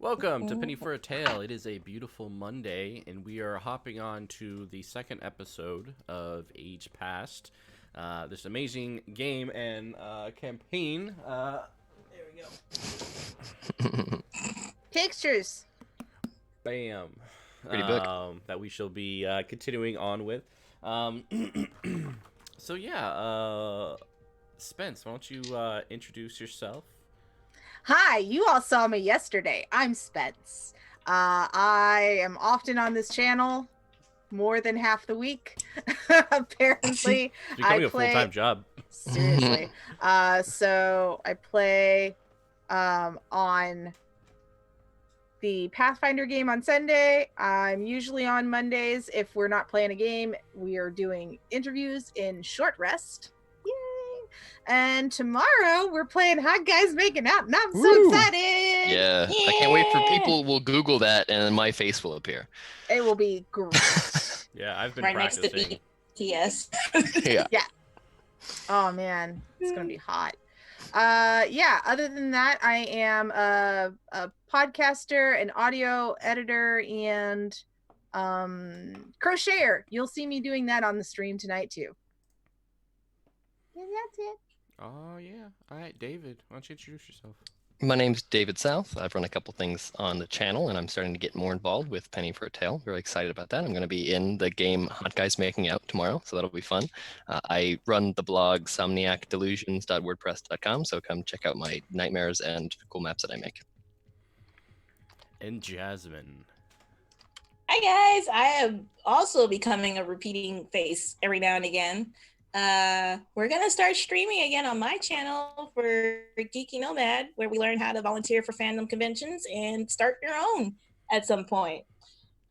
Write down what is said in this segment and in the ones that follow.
Welcome to Penny for a Tale. It is a beautiful Monday, and we are hopping on to the second episode of Age Past. This amazing game and campaign. There we go. Pictures. Bam. Pretty book. That we shall be continuing on with. So yeah, Spence, why don't you introduce yourself? Hi, you all saw me yesterday. I'm Spence. I am often on this channel more than half the week. Apparently, It's becoming a full-time job. Seriously. So I play on the Pathfinder game on Sunday. I'm usually on Mondays. If we're not playing a game, we are doing interviews in short rest. Yay! And tomorrow we're playing Hot Guys Making Out, and I'm so excited. Yeah, I can't wait for people will Google that and then my face will appear. It will be great. Yeah, I've been right practicing. next to BTS. Yeah. Oh man, it's gonna be hot. Yeah, other than that, I am a podcaster, an audio editor, and crocheter. You'll see me doing that on the stream tonight too. And that's it. Oh yeah. All right, David, why don't you introduce yourself? My name's David South. I've run a couple things on the channel and I'm starting to get more involved with Penny for a Tale. Very excited about that. I'm going to be in the game Hot Guys Making Out tomorrow, so that'll be fun. I run the blog somniacdelusions.wordpress.com, so come check out my nightmares and cool maps that I make. And Jasmine. Hi guys, I am also becoming a repeating face every now and again. We're gonna start streaming again on my channel for Geeky Nomad, where we learn how to volunteer for fandom conventions and start your own at some point.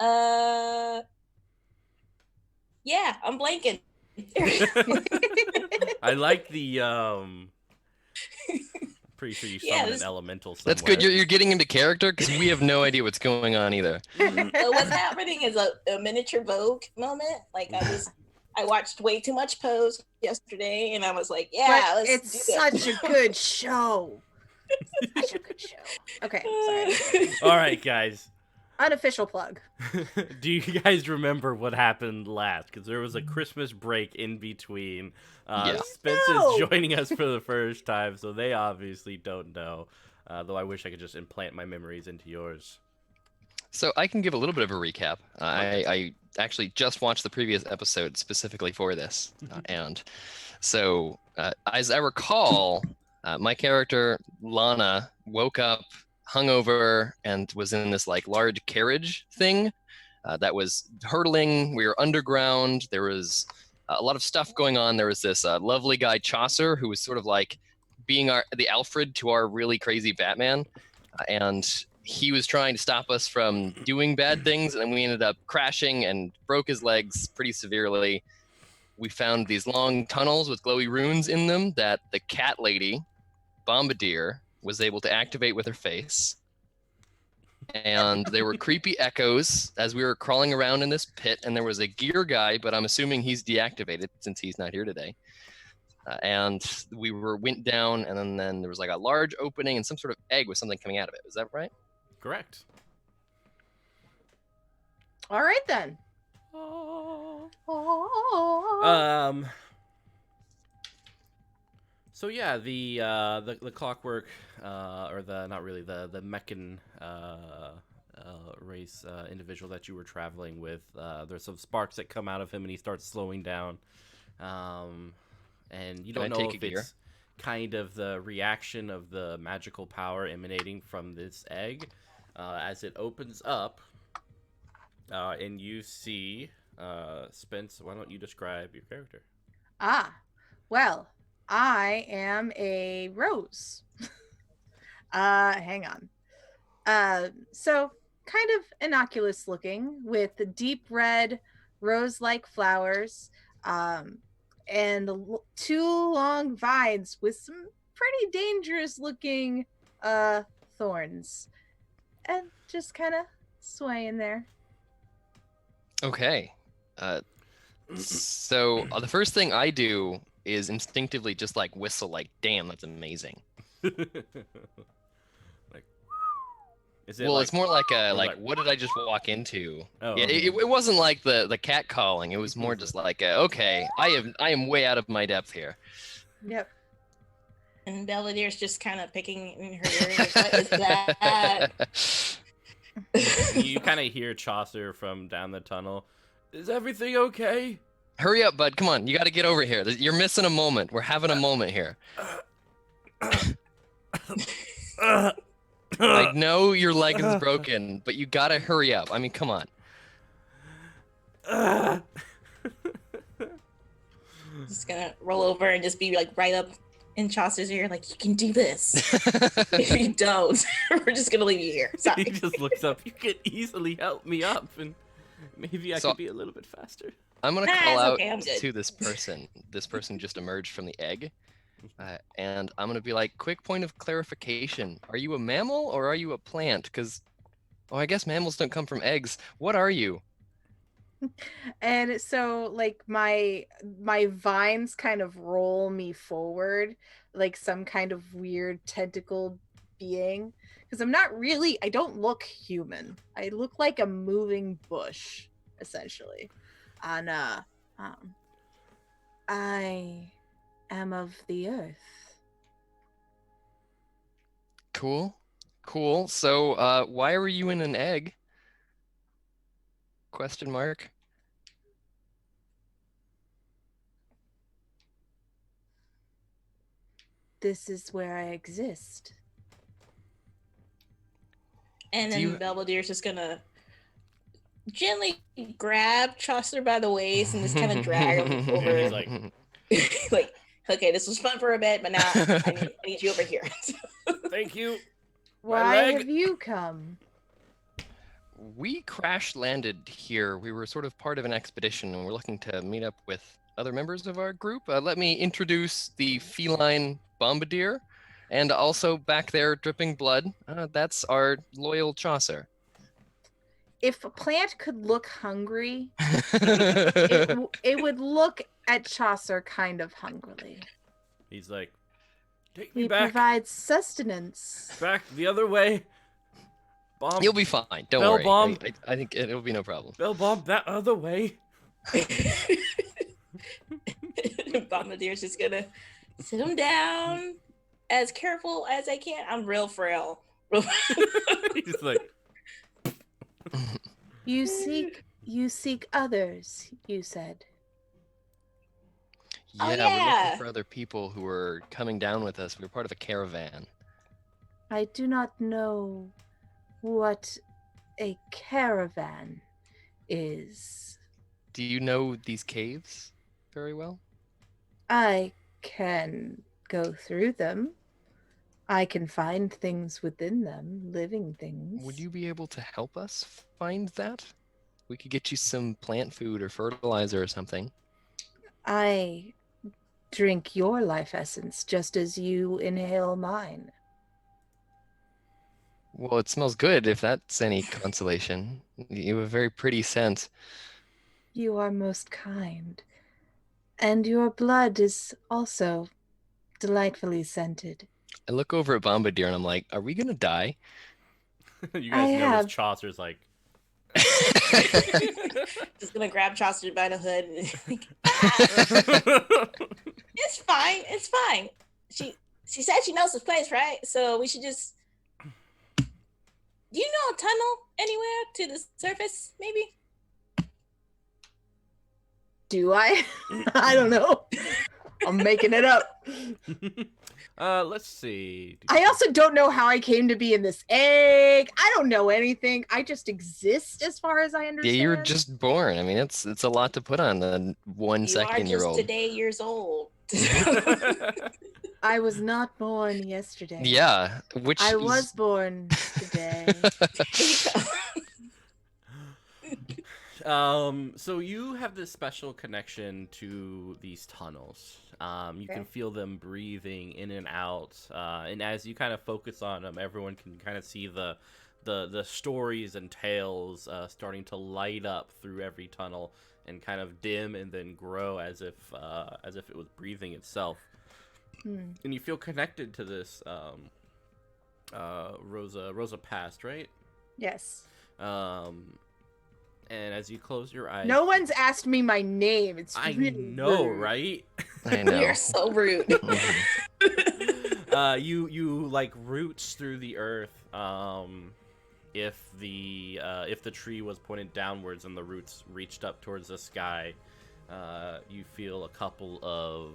Yeah, I'm blanking. I like the pretty sure you summoned an elemental somewhere. That's good. You're getting into character because we have no idea what's going on either. What's happening is a miniature Vogue moment. Like I watched way too much Pose yesterday, and I was like, "Yeah, but it's such a good show." Such a good show. Okay, sorry. All right, guys. Unofficial plug. Do you guys remember what happened last? Because there was a Christmas break in between. Yeah. Spence is joining us for the first time, so they obviously don't know. Though I wish I could just implant my memories into yours. So I can give a little bit of a recap. I actually just watched the previous episode specifically for this. And so as I recall, my character, Lana, woke up hungover and was in this like large carriage thing that was hurtling. We were underground. There was a lot of stuff going on. There was this lovely guy, Chaucer, who was sort of like being the Alfred to our really crazy Batman. And he was trying to stop us from doing bad things, and then we ended up crashing and broke his legs pretty severely. We found these long tunnels with glowy runes in them that the cat lady, Bombardier, was able to activate with her face. And there were creepy echoes as we were crawling around in this pit, and there was a gear guy, but I'm assuming he's deactivated since he's not here today. And we went down, and then there was like a large opening and some sort of egg with something coming out of it. Is that right? Correct. All right then. So yeah, the clockwork, or not really the Meccan race individual that you were traveling with. There's some sparks that come out of him, and he starts slowing down. And you don't know if it's kind of the reaction of the magical power emanating from this egg as it opens up, and you see Spence. Why don't you describe your character? Well, I am a rose. Hang on. So kind of innocuous looking with the deep red rose-like flowers, and two long vines with some pretty dangerous looking thorns, and just kind of swaying there. Okay. So the first thing I do is instinctively just like whistle, like, damn, that's amazing. Like, Is it Well, like, it's more like a like- what did I just walk into? Oh, Yeah, okay. it wasn't like the cat calling. It was more just like okay, I am way out of my depth here. Yep. And Belvedere's just kind of picking in her ear. Like, what is that? you kind of hear Chaucer from down the tunnel. Is everything okay? Hurry up, bud. Come on, you got to get over here. You're missing a moment. We're having a moment here. I know your leg is broken, but you got to hurry up. I mean, come on. Just gonna roll over and just be like right up in Chaucer's ear, like, you can do this. If you don't, we're just gonna leave you here. He Sorry. just looks up. You could easily help me up, and maybe I So- could be a little bit faster. I'm gonna Nah, call it's out okay, I'm good. to this person. This person just emerged from the egg, and I'm gonna be like, quick point of clarification: are you a mammal or are you a plant? Because, oh, I guess mammals don't come from eggs. What are you? And so like my vines kind of roll me forward like some kind of weird tentacle being, because I don't look human. I look like a moving bush essentially. And I am of the earth. Cool, cool. So, why were you in an egg? Question mark. This is where I exist. And Do then you- Belvedere's just gonna gently grab Chaucer by the waist and just kind of drag him over. He's like- like, okay, this was fun for a bit, but now I need you over here. Thank you. Why leg. have you come? We crash landed here. We were sort of part of an expedition, and we're looking to meet up with other members of our group. Let me introduce the feline bombardier, and also back there, dripping blood. That's our loyal Chaucer. If a plant could look hungry, it would look at Chaucer kind of hungrily. He's like, take me He back, provides sustenance. back the other way. Bomb. You'll be fine. Don't Bell worry. bomb. I think it'll be no problem. Bell bomb that other way. Bombardier's just gonna sit him down as careful as I can. I'm real frail. He's like, You seek others, you said. Yeah, Oh, we're yeah. looking for other people who are coming down with us. We're part of a caravan. I do not know what a caravan is. Do you know these caves very well? I can go through them. I can find things within them, living things. Would you be able to help us find that? We could get you some plant food or fertilizer or something. I drink your life essence just as you inhale mine. Well, it smells good if that's any consolation. You have a very pretty scent. You are most kind. And your blood is also delightfully scented. I look over at Bombardier and I'm like, are we gonna die? you I guys notice have- Chaucer's like, Just gonna grab Chaucer by the hood. And it's fine. It's fine. She said she knows this place, right? So we should just. Do you know a tunnel anywhere to the surface? Maybe. Do I? I don't know. I'm making it up. let's see. I also don't know how I came to be in this egg. I don't know anything. I just exist as far as I Yeah, understand. you were just born. I mean, it's a lot to put on a You are year just old. today years old. I was not born yesterday. Yeah, which I is- was born today. So you have this special connection to these tunnels. You can Okay. feel them breathing in and out, and as you kind of focus on them, everyone can kind of see the stories and tales starting to light up through every tunnel and kind of dim and then grow as if it was breathing itself. Hmm. And you feel connected to this Rosa Past, right? Yes. And as you close your eyes, No one's asked me my name. It's I really know, rude. right? I know. You're so rude. You like roots through the earth. If the tree was pointed downwards and the roots reached up towards the sky, you feel a couple of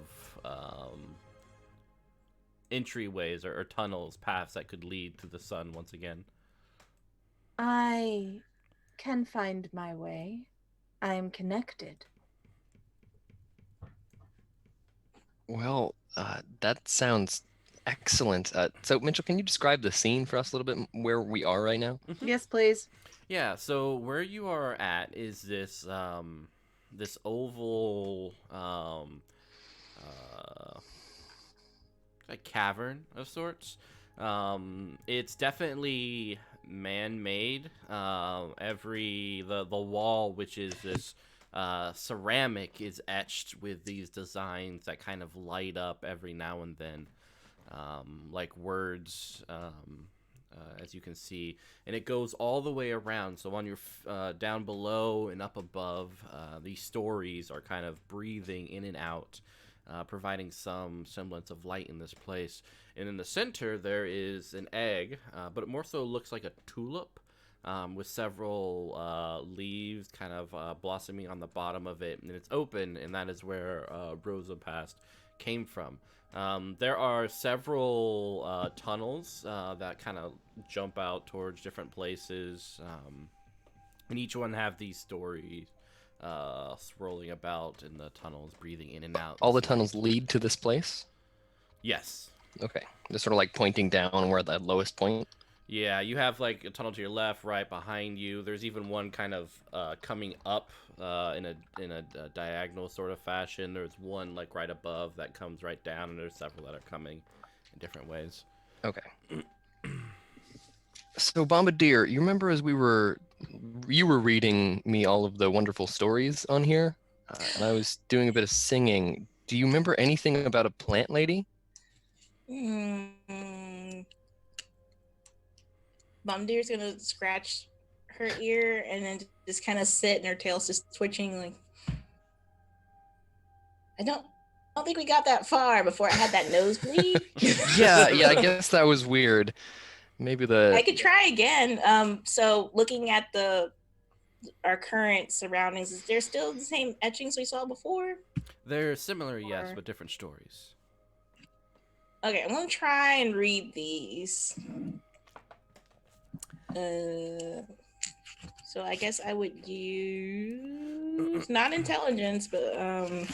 entryways or tunnels, paths that could lead to the sun once again. I can find my way. I am connected. Well, that sounds excellent. So, Mitchell, can you describe the scene for us a little bit, where we are right now? Yes, please. Yeah, so where you are at is this this oval a cavern of sorts. It's definitely man-made. The wall, which is this ceramic, is etched with these designs that kind of light up every now and then, like words. As you can see, and it goes all the way around. So on your down below and up above, these stories are kind of breathing in and out, providing some semblance of light in this place. And in the center, there is an egg, but it more so looks like a tulip, with several leaves kind of blossoming on the bottom of it, and it's open, and that is where Rosa Past came from. There are several tunnels that kind of jump out towards different places, and each one have these stories swirling about in the tunnels, breathing in and out. All the tunnels lead to this place? Yes. Okay. They're sort of like pointing down. We're at the lowest point. Yeah, you have like a tunnel to your left, right behind you. There's even one kind of coming up in a diagonal sort of fashion. There's one like right above that comes right down, and there's several that are coming in different ways. Okay. So, Bombardier, you remember as you were reading me all of the wonderful stories on here, and I was doing a bit of singing. Do you remember anything about a plant lady? Bombardir's gonna scratch her ear and then just kind of sit, and her tail's just twitching. Like, I don't think we got that far before I had that nosebleed. Yeah, I guess that was weird. Maybe I could try again. So looking at our current surroundings, is there still the same etchings we saw before? They're similar, yes, but different stories. Okay, I'm gonna try and read these. So I guess I would use not intelligence, but I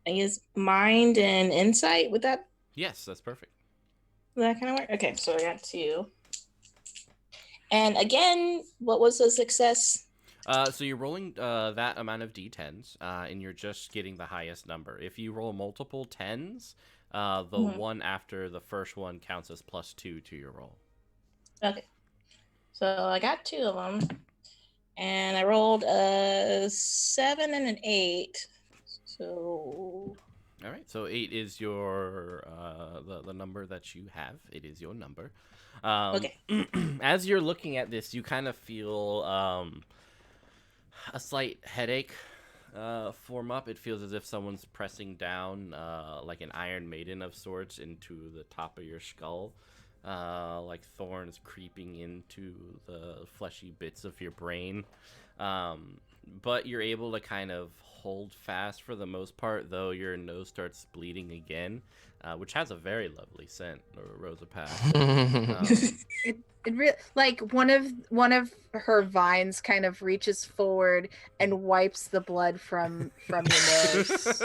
guess mind and insight. Would that? Yes, that's perfect. Would that kind of work? Okay, so I got 2. And again, what was the success? So you're rolling that amount of d10s, and you're just getting the highest number. If you roll multiple 10s, the one after the first one counts as +2 to your roll. Okay, so I got 2 of them, and I rolled a 7 and an 8. So. All right, so 8 is your the number that you have. It is your number. Okay. As you're looking at this, you kind of feel a slight headache form up. It feels as if someone's pressing down like an Iron Maiden of sorts into the top of your skull, like thorns creeping into the fleshy bits of your brain. But you're able to kind of hold fast for the most part, though your nose starts bleeding again, which has a very lovely scent, Rosa Past. It really, like one of her vines kind of reaches forward and wipes the blood from your nose.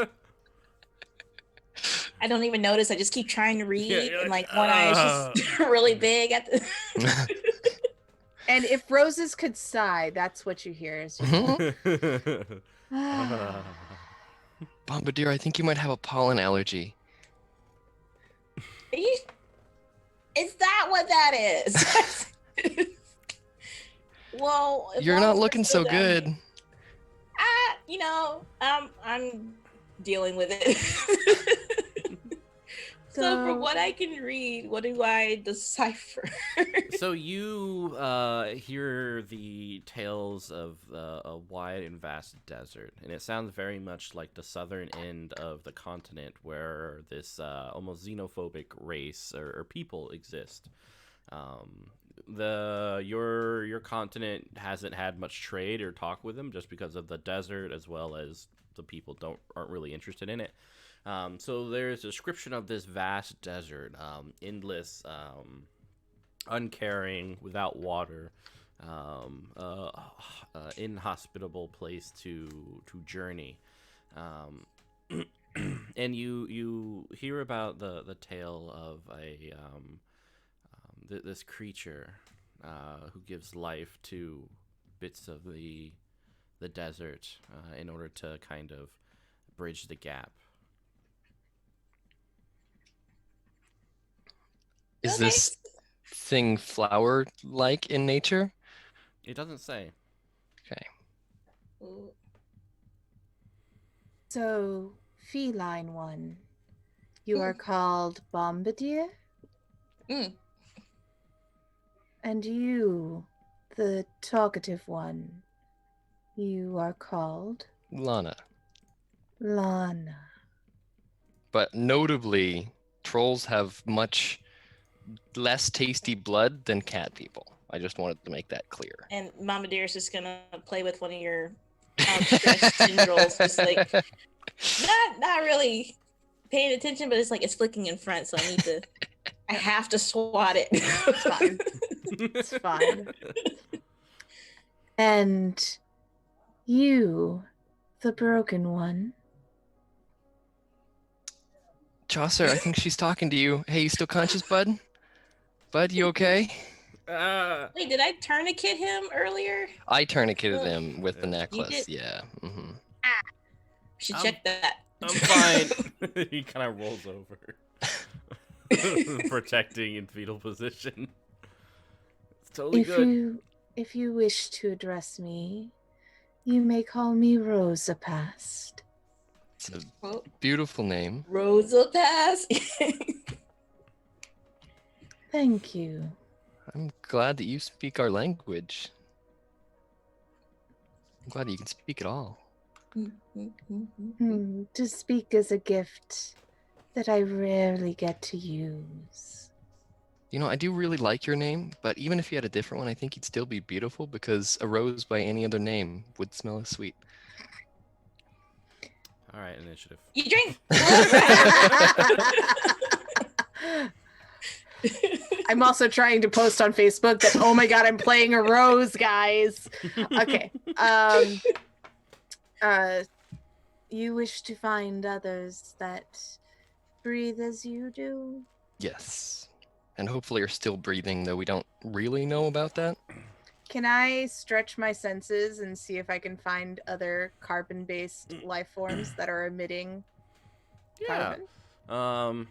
I don't even notice. I just keep trying to read, and like like, one eye is just really big at the. And if roses could sigh, that's what you hear. Is Bombardier, I think you might have a pollen allergy. Is that what that is? Well, You're not looking so good. I'm dealing with it. So from what I can read, what do I decipher? So you hear the tales of a wide and vast desert, and it sounds very much like the southern end of the continent, where this almost xenophobic race or people exist. Your continent hasn't had much trade or talk with them just because of the desert, as well as the people aren't really interested in it. So there's a description of this vast desert, endless, uncaring, without water, inhospitable place to journey. And you hear about the tale of this creature who gives life to bits of the desert in order to kind of bridge the gap. Is Okay. this thing flower-like in nature? It doesn't say. Okay. Ooh. So, feline one, you are called Bombardier? Mm. And you, the talkative one, you are called Lana. Lana. But notably, trolls have much less tasty blood than cat people. I just wanted to make that clear. And Mama Dear's just gonna play with one of your outstretched tendrils, just like not really paying attention, but it's like it's flicking in front, so I have to swat it. It's fine. It's fine. And you, the broken one. Chaucer, I think she's talking to you. Hey, you still conscious, bud? Bud, you okay? Wait, did I tourniquet him earlier? I tourniqueted him with the You necklace. did? Yeah. Mm-hmm. Should I'm- check that. I'm fine. He kind of rolls over, protecting in fetal position. It's totally good. If you wish to address me, you may call me Rosa Past. It's a Oh, beautiful name. Rosa Pass. Thank you. I'm glad that you speak our language. I'm glad you can speak it all. To speak is a gift that I rarely get to use. You know, I do really like your name, but even if you had a different one, I think you'd still be beautiful because a rose by any other name would smell as sweet. All right, initiative. You drink. I'm also trying to post on Facebook that, oh my god, I'm playing a rose, guys. Okay. You wish to find others that breathe as you do? Yes. And hopefully are still breathing, though we don't really know about that. Can I stretch my senses and see if I can find other carbon-based life forms that are emitting Yeah. carbon?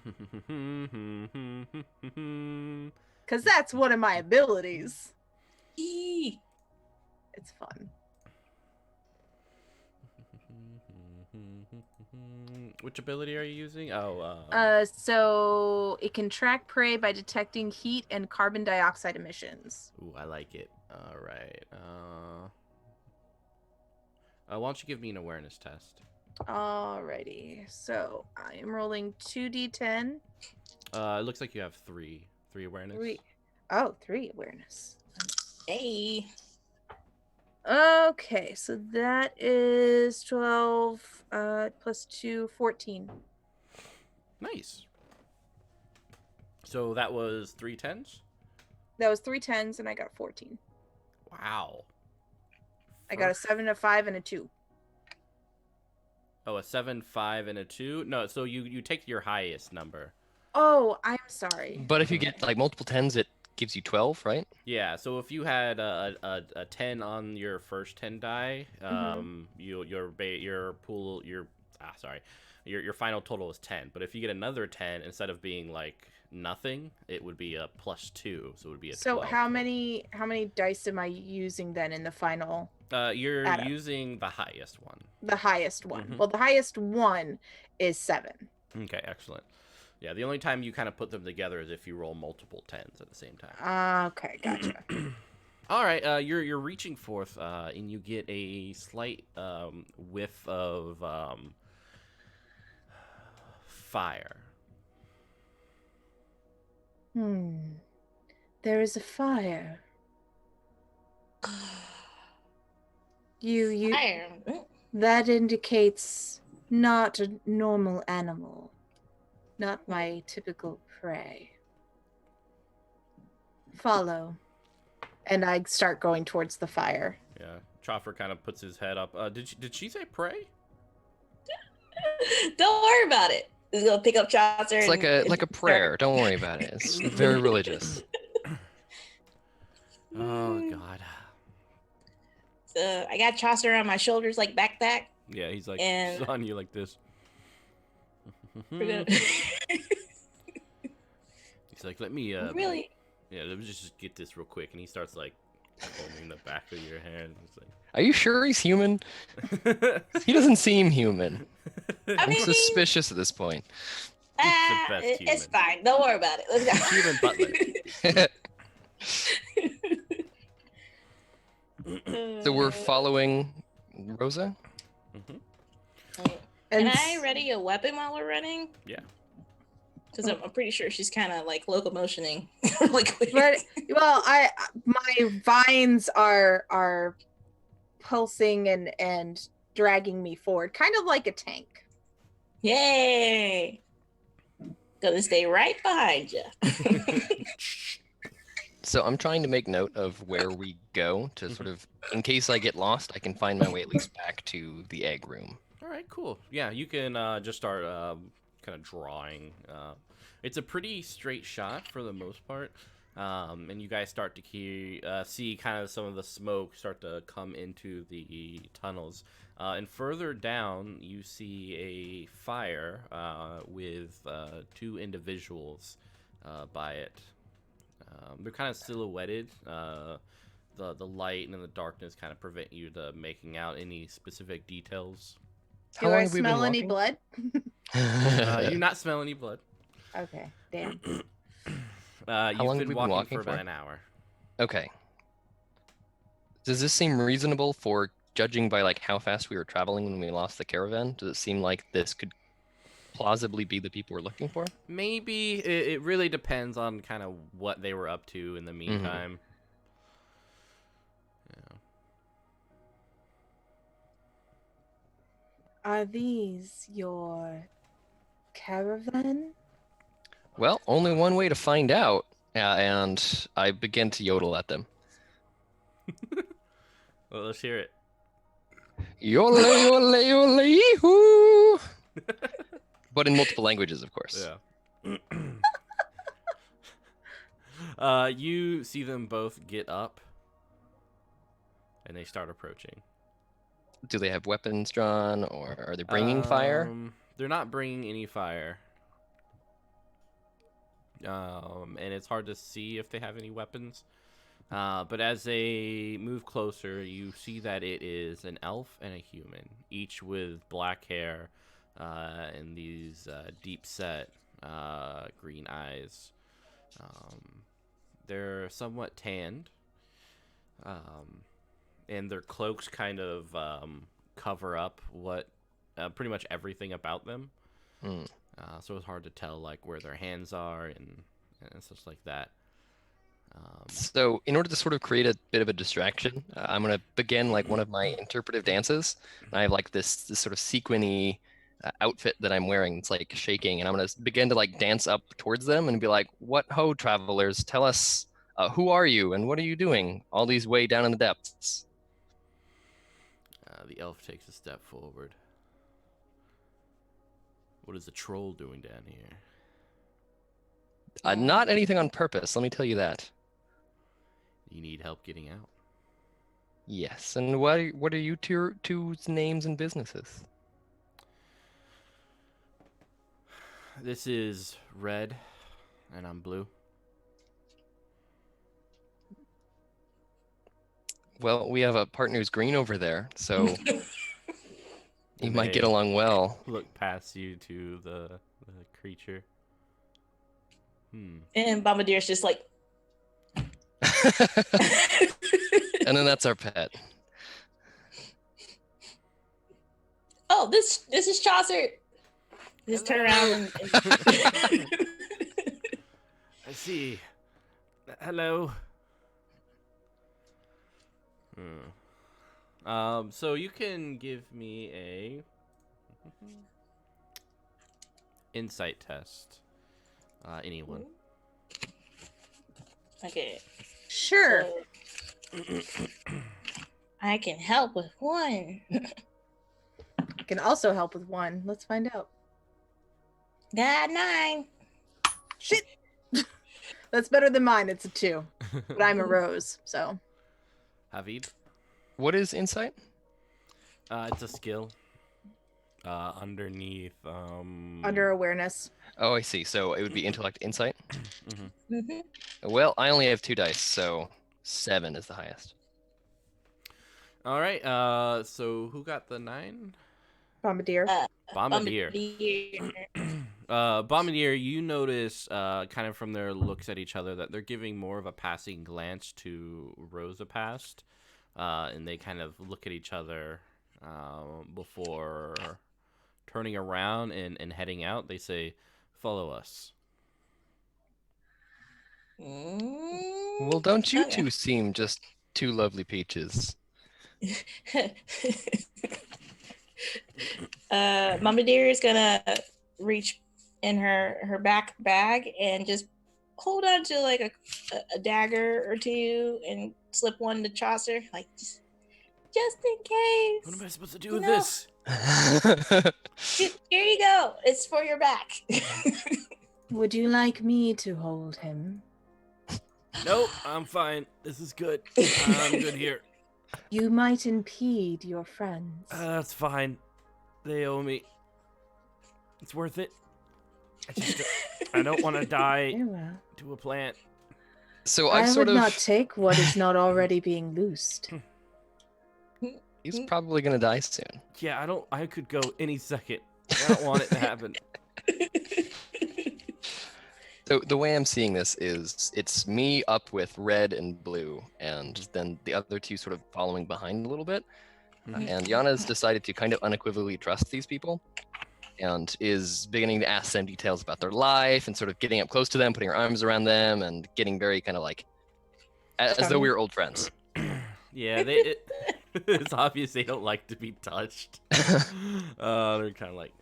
Because that's one of my abilities. Eee. It's fun. Which ability are you using? So it can track prey by detecting heat and carbon dioxide emissions. Ooh, I like it. All right. Why don't you give me an awareness test? Alrighty. So I am rolling 2d10. It looks like you have three awareness. Three awareness. Hey. Okay, so that is 12 plus 2, 14. Nice. So that was 3 10s? That was 3 10s and I got 14. Wow. I got a 7, a 5, and a 2. Oh, a 7, 5, and a 2? No, so you take your highest number. Oh, I'm sorry. But if you get like multiple tens, it gives you 12, right? Yeah, so if you had a 10 on your first 10 die, your final total is 10. But if you get another 10, instead of being like nothing, it would be a +2, so it would be a 12. So how many dice am I using then in the final? You're Add up. using the highest one. The highest one. Mhm. Well, the highest one is 7. Okay, excellent. Yeah, the only time you kind of put them together is if you roll multiple 10s at the same time. Okay, gotcha. All right, you're reaching forth, and you get a slight whiff of fire. There is a fire. You Fire. that indicates not a normal animal. Not my typical prey. Follow. And I start going towards the fire. Yeah, Chopper kind of puts his head up. Did she say prey? Don't worry about it. He's gonna pick up Chaucer. It's like a prayer. Don't worry about it. It's very religious. Oh God. So I got Chaucer on my shoulders like backpack. Yeah, he's like And- on you like this. We're gonna... He's like, let me really. Yeah, let me just get this real quick, and he starts like combing the back of your head. It's Are you sure he's human? like... He doesn't seem human. I I'm mean, suspicious at this point. best It's human. fine. Don't worry about it. Let's go. Human butler. So we're following Rosa? Can I ready a weapon while we're running? Yeah. Because I'm pretty sure she's kind of like locomotioning. Like, But well, my vines are pulsing and dragging me forward, kind of like a tank. Yay! Gonna stay right behind you. So I'm trying to make note of where we go to sort of, in case I get lost, I can find my way at least back to the egg room. All right, cool. Yeah, you can just start kind of drawing. It's a pretty straight shot for the most part, and you guys start to see kind of some of the smoke start to come into the tunnels. And further down, you see a fire with two individuals by it. They're kind of silhouetted. The light and the darkness kind of prevent you to making out any specific details. Do I smell any blood? You do not smell any blood. Okay, damn. You've long have we been been walking walking for about for? an hour. Okay. Does this seem reasonable for judging by like how fast we were traveling when we lost the caravan? Does it seem like this could plausibly be the people we're looking for? Maybe it really depends on kind of what they were up to in the meantime. Yeah. Are these your caravan? Well, only one way to find out, and I begin to yodel at them. Well, let's hear it. Yodel, yodel, yodel, yee-hoo! But in multiple languages, of course. Yeah. You see them both get up, and they start approaching. Do they have weapons drawn, or are they bringing fire? They're not bringing any fire. And it's hard to see if they have any weapons. But as they move closer, you see that it is an elf and a human, each with black hair and these deep-set green eyes. They're somewhat tanned, and their cloaks kind of cover up what pretty much everything about them. So it's hard to tell like where their hands are and such like that. So in order to sort of create a bit of a distraction, I'm going to begin like one of my interpretive dances. I have like this sort of sequiny outfit that I'm wearing. It's like shaking, and I'm going to begin to like dance up towards them and be like, "What ho, travelers, tell us, who are you and what are you doing all these way down in the depths?" The elf takes a step forward. What is the troll doing down here? Not anything on purpose, let me tell you that. You need help getting out. Yes, and what are you two's names and businesses? This is Red, and I'm Blue. Well, we have a partner who's green over there, so you might get Hey. along well. Look past you to the creature. And Bombadier's just like, And then that's our pet. oh, this is Chaucer. Just turn around and I see. Hello. So you can give me a insight test. Anyone. okay. Sure. So, I can help with one. I can also help with one. Let's find out. Got 9. Shit. That's better than mine. It's a 2. But I'm a rose, so. Havid. What is insight? It's a skill. Underneath. Under awareness. Oh, I see. So it would be intellect insight. Mhm. Well, I only have 2 dice, so 7 is the highest. All right. So who got the 9? Bombardier. Bombardier. Bombardier. Bombardier, you notice, kind of from their looks at each other, that they're giving more of a passing glance to Rosa Past, and they kind of look at each other before turning around and heading out. They say, "Follow us." Well, don't you two seem just 2 lovely peaches? Mama Deer is gonna reach in her back bag and just hold on to like a dagger or 2 and slip one to Chaucer, like just in case. What am I supposed to do You with know. this? Here you go. It's for your back. Would you like me to hold him? Nope, I'm fine. This is good. I'm good here. You might impede your friends. That's fine. They owe me. It's worth it. I don't want to die Very well. to a plant. So I I've sort would of. not take what is not already being loosed. He's probably gonna die soon. Yeah, I could go any second. I don't want it to happen. So the way I'm seeing this is it's me up with red and blue, and then the other 2 sort of following behind a little bit. And Yana's decided to kind of unequivocally trust these people, and is beginning to ask them details about their life and sort of getting up close to them, putting her arms around them, and getting very kind of like as though we were old friends. Yeah, it's obvious they don't like to be touched. They're kind of like,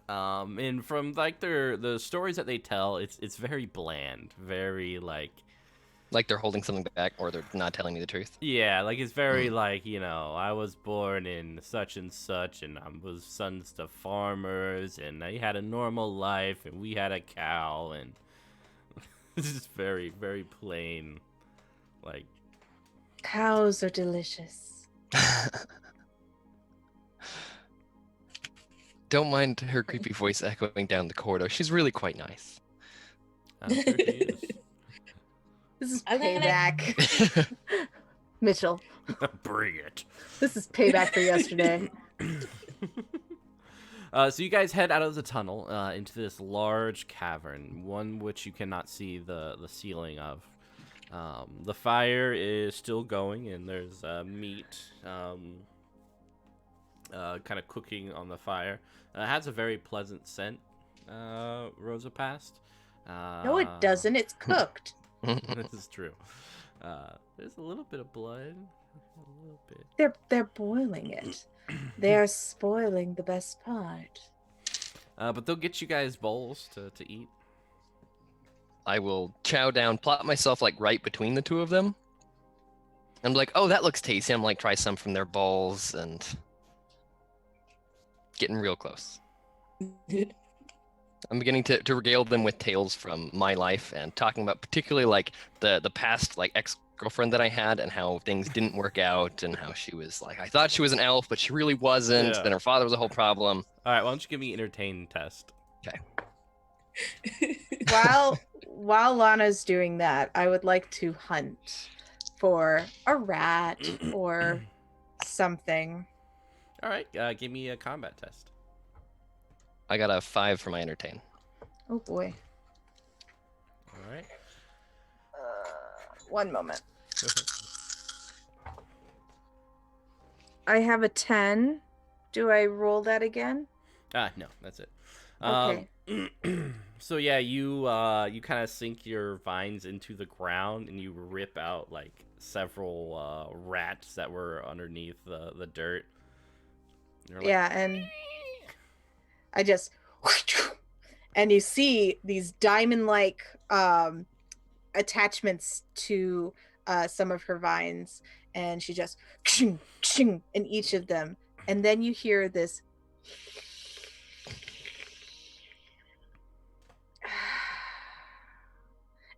and from like the stories that they tell, it's very bland, very like Like they're holding something back, or they're not telling me the truth. yeah, like it's very like, you know, I was born in such and such, and I was sons to farmers, and I had a normal life, and we had a cow, and it's just very, very plain, like. Cows are delicious. Don't mind her creepy voice echoing down the corridor. She's really quite nice. I'm sure she is. This is I'm gonna- payback. Mitchell, Bring it. this is payback for yesterday. So you guys head out of the tunnel into this large cavern, one which you cannot see the ceiling of. The fire is still going, and there's meat kind of cooking on the fire. It has a very pleasant scent, Rosa Past. No, it doesn't. It's cooked. This is true. There's a little bit of blood. A little bit. They're boiling it. They are spoiling the best part. But they'll get you guys bowls to eat. I will chow down, plot myself like right between the 2 of them. I'm like, oh, that looks tasty. I'm like, try some from their bowls, and getting real close. I'm beginning to regale them with tales from my life, and talking about particularly like the past like ex-girlfriend that I had, and how things didn't work out, and how she was like, I thought she was an elf, but she really wasn't. Yeah. Then her father was a whole problem. All right, why don't you give me an entertain test? While Lana's doing that, I would like to hunt for a rat or something. All right, give me a combat test. I got a 5 for my entertain. Oh boy. All right. 1 moment. I have a 10. Do I roll that again? No, that's it. Okay. So yeah, you kind of sink your vines into the ground and you rip out like several rats that were underneath the dirt. They're like, Yeah, and I just and you see these diamond-like attachments to some of her vines, and she just in each of them, and then you hear this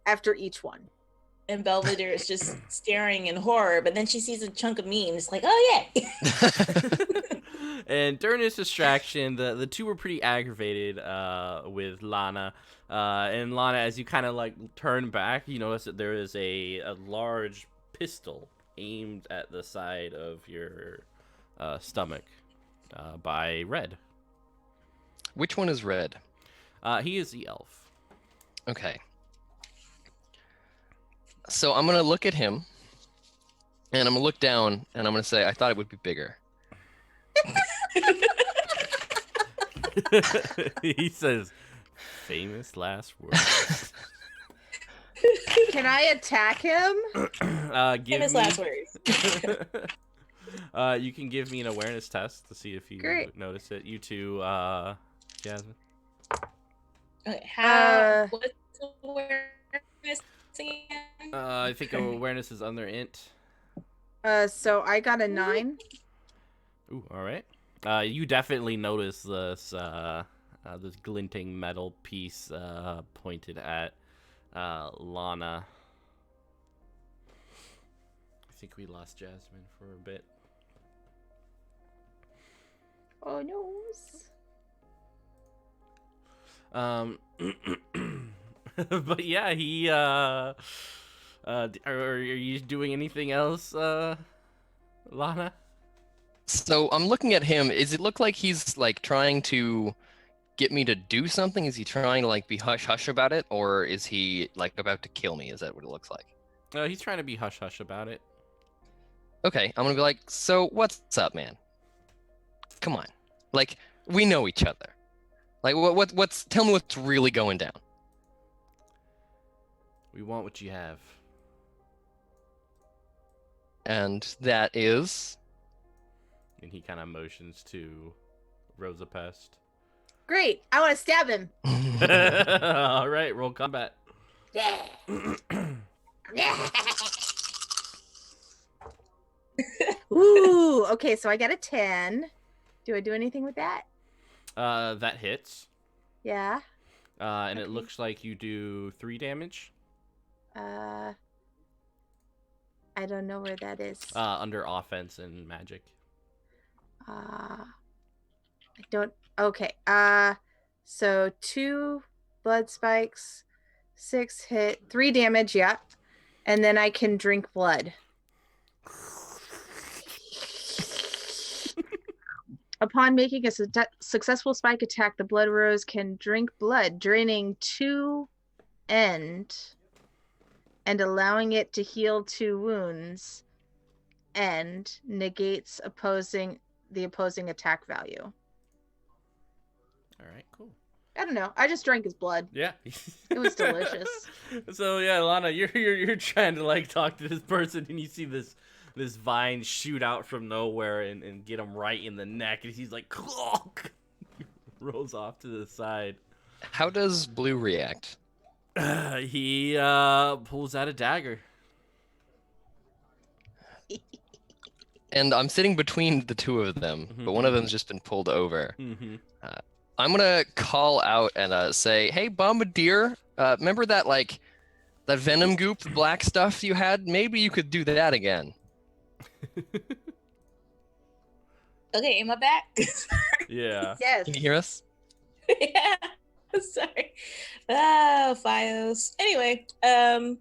after each one. And Belvedere is just staring in horror, but then she sees a chunk of meat and it's like, oh yeah. And during this distraction, the two were pretty aggravated with Lana. And Lana, as you kind of like turn back, you notice that there is a large pistol aimed at the side of your stomach by Red. Which one is Red? He is the elf. Okay. So I'm gonna look at him, and I'm gonna look down, and I'm gonna say, I thought it would be bigger. He says, famous last words. Can I attack him? Give Famous me... last words. You can give me an awareness test to see if you Great. notice it. You two, Jasmine. Okay, how? What's the awareness again? I think awareness is under int. So I got a 9. Ooh, all right. You definitely notice this this glinting metal piece pointed at Lana. I think we lost Jasmine for a bit. Oh no. But yeah, he are you doing anything else, Lana? So I'm looking at him. Does it look like he's like trying to get me to do something? Is he trying to like be hush hush about it, or is he like about to kill me? Is that what it looks like? He's trying to be hush hush about it. Okay, I'm gonna be like, so what's up, man? Come on, like we know each other. Like what's? Tell me what's really going down. We want what you have. And that is. And he kind of motions to Rosa Pest. Great. I want to stab him. All right, roll combat. Ooh, okay, so I got a 10. Do I do anything with that? That hits. Yeah. And it Okay. looks like you do 3 damage. I don't know where that is. Under offense and magic. I don't. Okay. So 2 blood spikes, 6 hit, 3 damage. Yeah, and then I can drink blood. Upon making a successful spike attack, the blood rose can drink blood, draining 2 end and allowing it to heal 2 wounds, and negates the opposing attack value. All right, cool. I don't know. I just drank his blood. Yeah. It was delicious. So yeah, Lana, you're trying to like talk to this person, and you see this vine shoot out from nowhere and get him right in the neck, and he's like, clock, rolls off to the side. How does Blue react? He pulls out a dagger. And I'm sitting between the two of them, but one of them's just been pulled over. Mm-hmm. I'm gonna call out and say, "Hey, Bombardier, remember that like that venom goop, the black stuff you had? Maybe you could do that again." Okay, am I back? Yeah. Yes. Can you hear us? Yeah. Sorry. Oh, Fios. Anyway, I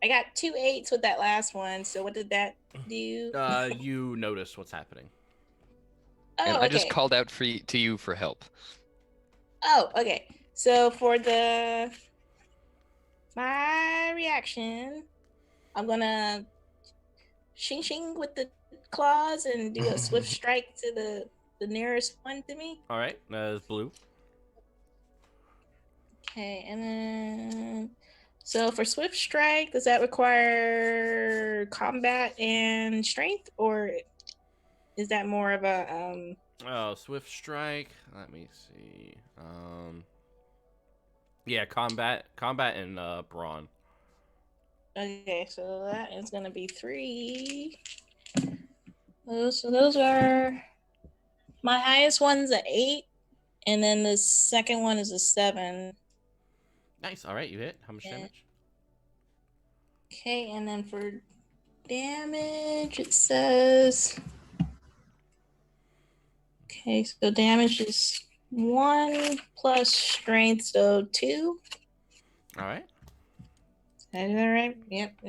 got 2 8s with that last one. So what did that do? You notice what's happening. Oh, And okay. I just called out to you for help. Oh, okay. So for my reaction, I'm gonna shing shing with the claws and do a swift strike to the nearest one to me. All right, it's blue. Okay, and then so for swift strike, does that require combat and strength, or is that more of a Oh, swift strike. Let me see. Yeah, combat, and brawn. Okay, so that is gonna be 3. So those are my highest one's a 8, and then the second one is a 7. Nice. All right, you hit. How much Yeah. damage? Okay, and then for damage, it says. Okay, so damage is 1 plus strength, so 2. All right. Is that right? Yep.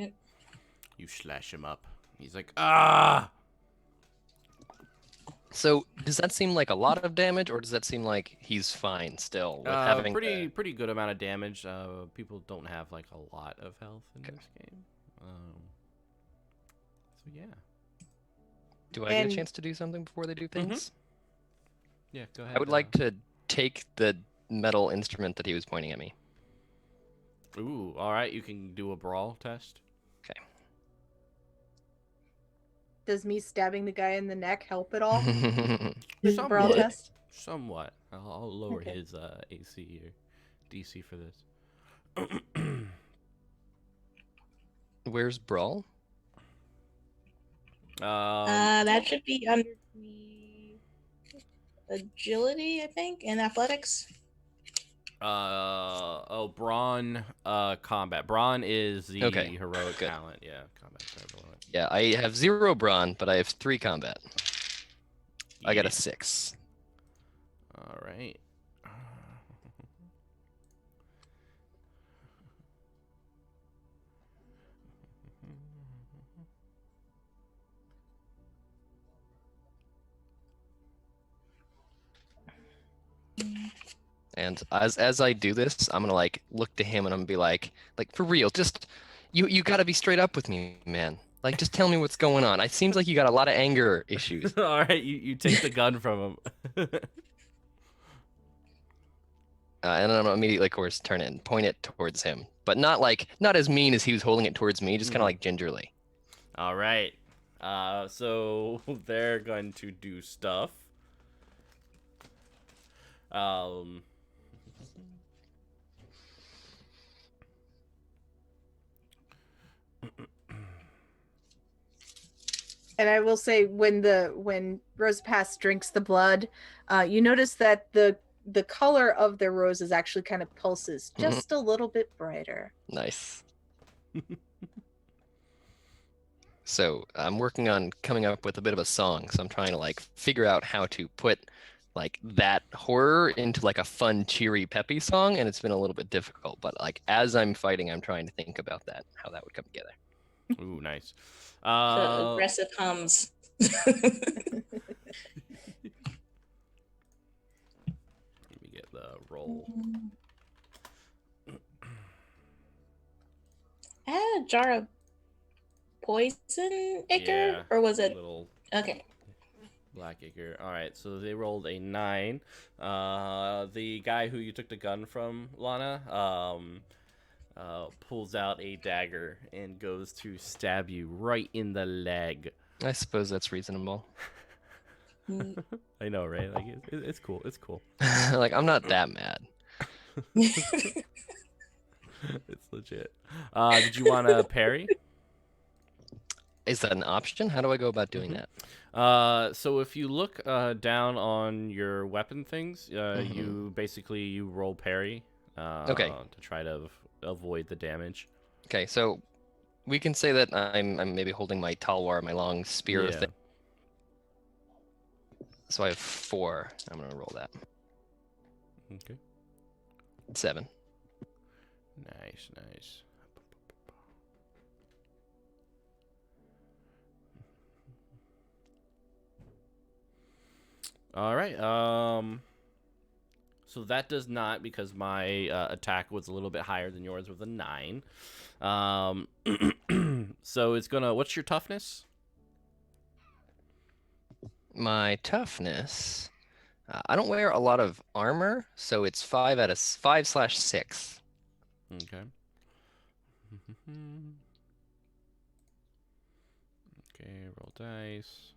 You slash him up. He's like, ah. So does that seem like a lot of damage, or does that seem like he's fine still with having Pretty good amount of damage. People don't have like a lot of health in this game. So yeah. Do I get a chance to do something before they do things? Yeah, go ahead. I would like to take the metal instrument that he was pointing at me. Ooh, all right. You can do a brawl test. Okay. Does me stabbing the guy in the neck help at all with the Somewhat. brawl test? Somewhat. I'll lower Okay. his AC or DC for this. Where's Brawl? That should be under the agility, I think, and athletics. Brawn, combat. Brawn is the Okay, heroic good. talent. Yeah, combat. Yeah, I have 0 brawn, but I have 3 combat. I got a Yeah. 6. All right. And as I do this, I'm gonna like look to him and I'm gonna be like for real, just you gotta be straight up with me, man. Like just tell me what's going on. It seems like you got a lot of anger issues. All right, you take the gun from him. And then I'm gonna immediately, of course, turn it and point it towards him, but not as mean as he was holding it towards me, just kind of like gingerly. All right. So they're going to do stuff. And I will say, when Rose Pass drinks the blood, you notice that the color of their roses actually kind of pulses just a little bit brighter. Nice. So I'm working on coming up with a bit of a song. So I'm trying to like figure out how to put like that horror into like a fun, cheery, peppy song, and it's been a little bit difficult. But like as I'm fighting, I'm trying to think about how that would come together. Ooh, nice. So aggressive hums. Let me get the roll. I had a jar of poison ichor, Yeah, or was it? little Okay. black ichor? All right, so they rolled a 9. The guy who you took the gun from, Lana, pulls out a dagger and goes to stab you right in the leg. I suppose that's reasonable. I know, right? Like it's cool. It's cool. Like I'm not that mad. It's legit. Did you want to parry? Is that an option? How do I go about doing that? So if you look down on your weapon things, you basically roll parry. Okay. To try to avoid the damage. Okay, so we can say that I'm maybe holding my talwar, my long spear Yeah. thing. So I have 4. I'm gonna roll that. Okay. 7. Nice, nice. All right. So that does not, because my attack was a little bit higher than yours with a 9. So it's gonna. What's your toughness? My toughness. I don't wear a lot of armor, so it's 5/6. Okay. Okay, roll dice.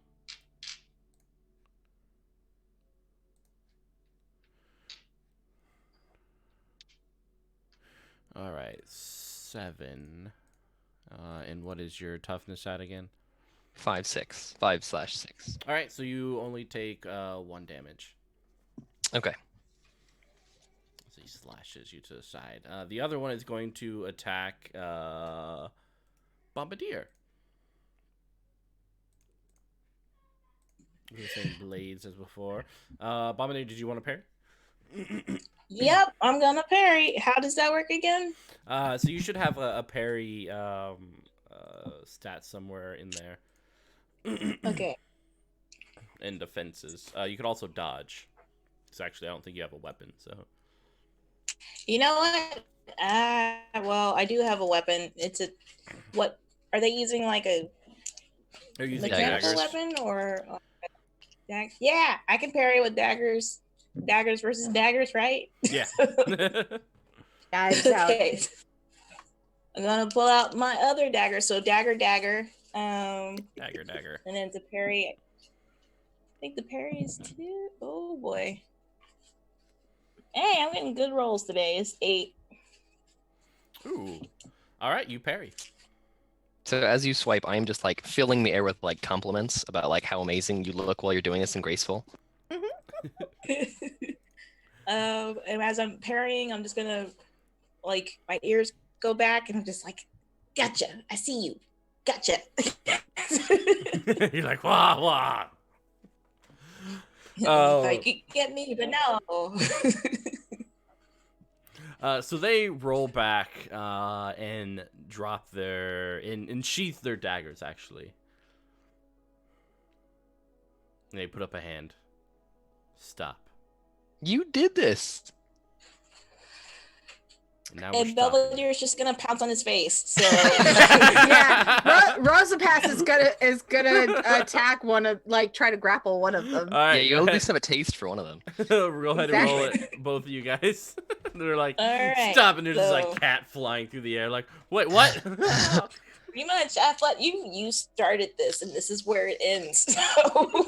All right, 7. And what is your toughness at again? 5/6. 5/6. All right, so you only take 1 damage. Okay. So he slashes you to the side. The other one is going to attack Bombardier. The same blades as before. Bombardier, did you want to parry? Yep, I'm gonna parry. How does that work again? So you should have a parry stat somewhere in there. Okay. And defenses. You could also dodge. So actually, I don't think you have a weapon. So. You know what? Well, I do have a weapon. What are they using? Like a They're using mechanical daggers. weapon or? Yeah, I can parry with daggers. Daggers versus daggers, right? Yeah. Guys, out. Okay. I'm gonna pull out my other dagger. So dagger. Dagger. And then to parry. I think the parry is 2. Oh boy. Hey, I'm getting good rolls today. It's 8. Ooh. All right, you parry. So as you swipe, I'm just like filling the air with like compliments about like how amazing you look while you're doing this and graceful. And as I'm parrying, I'm just gonna like my ears go back and I'm just like, gotcha, I see you. Gotcha. You're like, wah, wah. Oh. Like, you get me, but no. So they roll back and drop and sheath their daggers, actually. And they put up a hand. Stop. You did this. And now we're And stopping. Belvedere is just gonna pounce on his face. So Yeah, Rosapass is gonna attack try to grapple one of them. All right, Yeah, you go at ahead. least have a taste for one of them. Go ahead and roll Exactly. it, both of you guys. They're like, All right, stop, and there's just so- like cat flying through the air. Like, wait, what? pretty much, Afflet, you started this, and this is where it ends. So.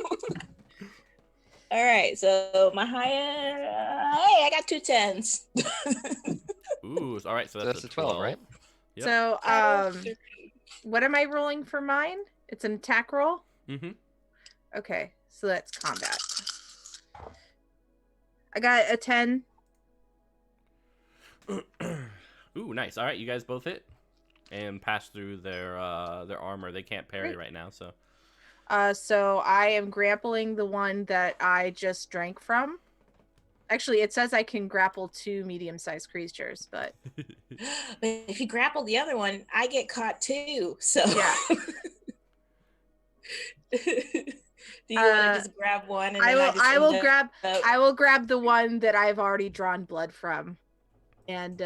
All right, so my higher. Hey, I got 2 10s. Ooh, all right, so So that's, that's a 12, right? Yep. So, what am I rolling for mine? It's an attack roll? Mm-hmm. Okay, so that's combat. I got a 10. Ooh, nice. All right, you guys both hit and pass through their armor. They can't parry Great. right now, so. So I am grappling the one that I just drank from. Actually, it says I can grapple 2 medium-sized creatures, but But if you grapple the other one, I get caught too. So Yeah. Do you want to just grab one? And I then will. I will grab. up? I will grab the one that I've already drawn blood from, and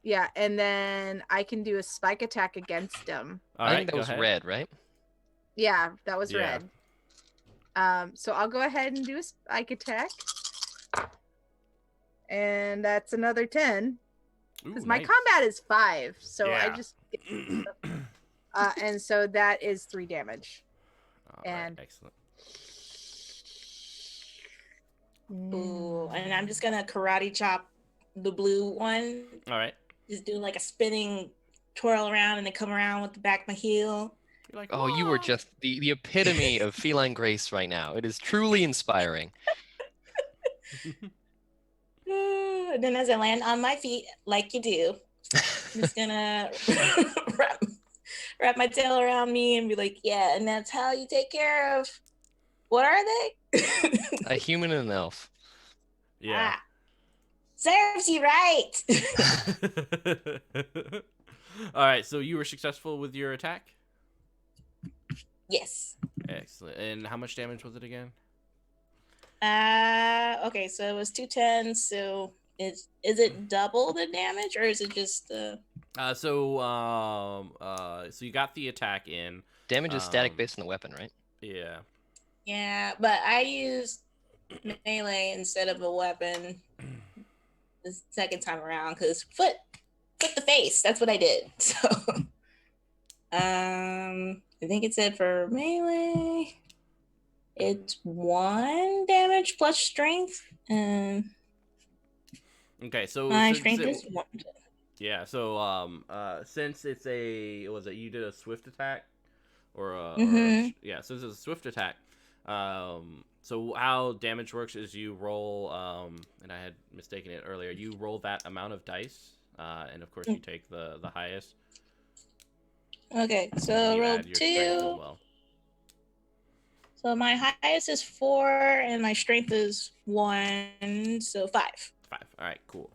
yeah, and then I can do a spike attack against him. All I right, think that go was ahead. red, right? Yeah, that was Yeah. red. So I'll go ahead and do a spike attack, and that's another 10 because Ooh, my nice. combat is 5. So I Yeah. just and so that is 3 damage. All right, and- excellent. Ooh, and I'm just gonna karate chop the blue one. All right. Just do like a spinning twirl around and then come around with the back of my heel. You're like, Oh, you were "Whoa." just the epitome of feline grace right now. It is truly inspiring. And then as I land on my feet, like you do, I'm just gonna wrap my tail around me and be like, yeah, and that's how you take care of, what are they? A human and an elf. Yeah. Ah, serves you right. All right, so you were successful with your attack? Yes. Excellent. And how much damage was it again? Okay, so it was 210. So is it double the damage or is it just So you got the attack in. Damage is static based on the weapon, right? Yeah. Yeah, but I used melee instead of a weapon the second time around because foot the face. That's what I did. So I think it said for melee it's 1 damage plus strength. Okay, so My since strength it- is 1. Yeah, so since it's you did a swift attack or yeah, since it's a swift attack, so how damage works is you roll and I had mistaken it earlier. You roll that amount of dice, and of course you take the highest. Okay, and so you roll add your strength as 2. well. So my highest is 4 and my strength is 1, so 5. 5. All right, cool.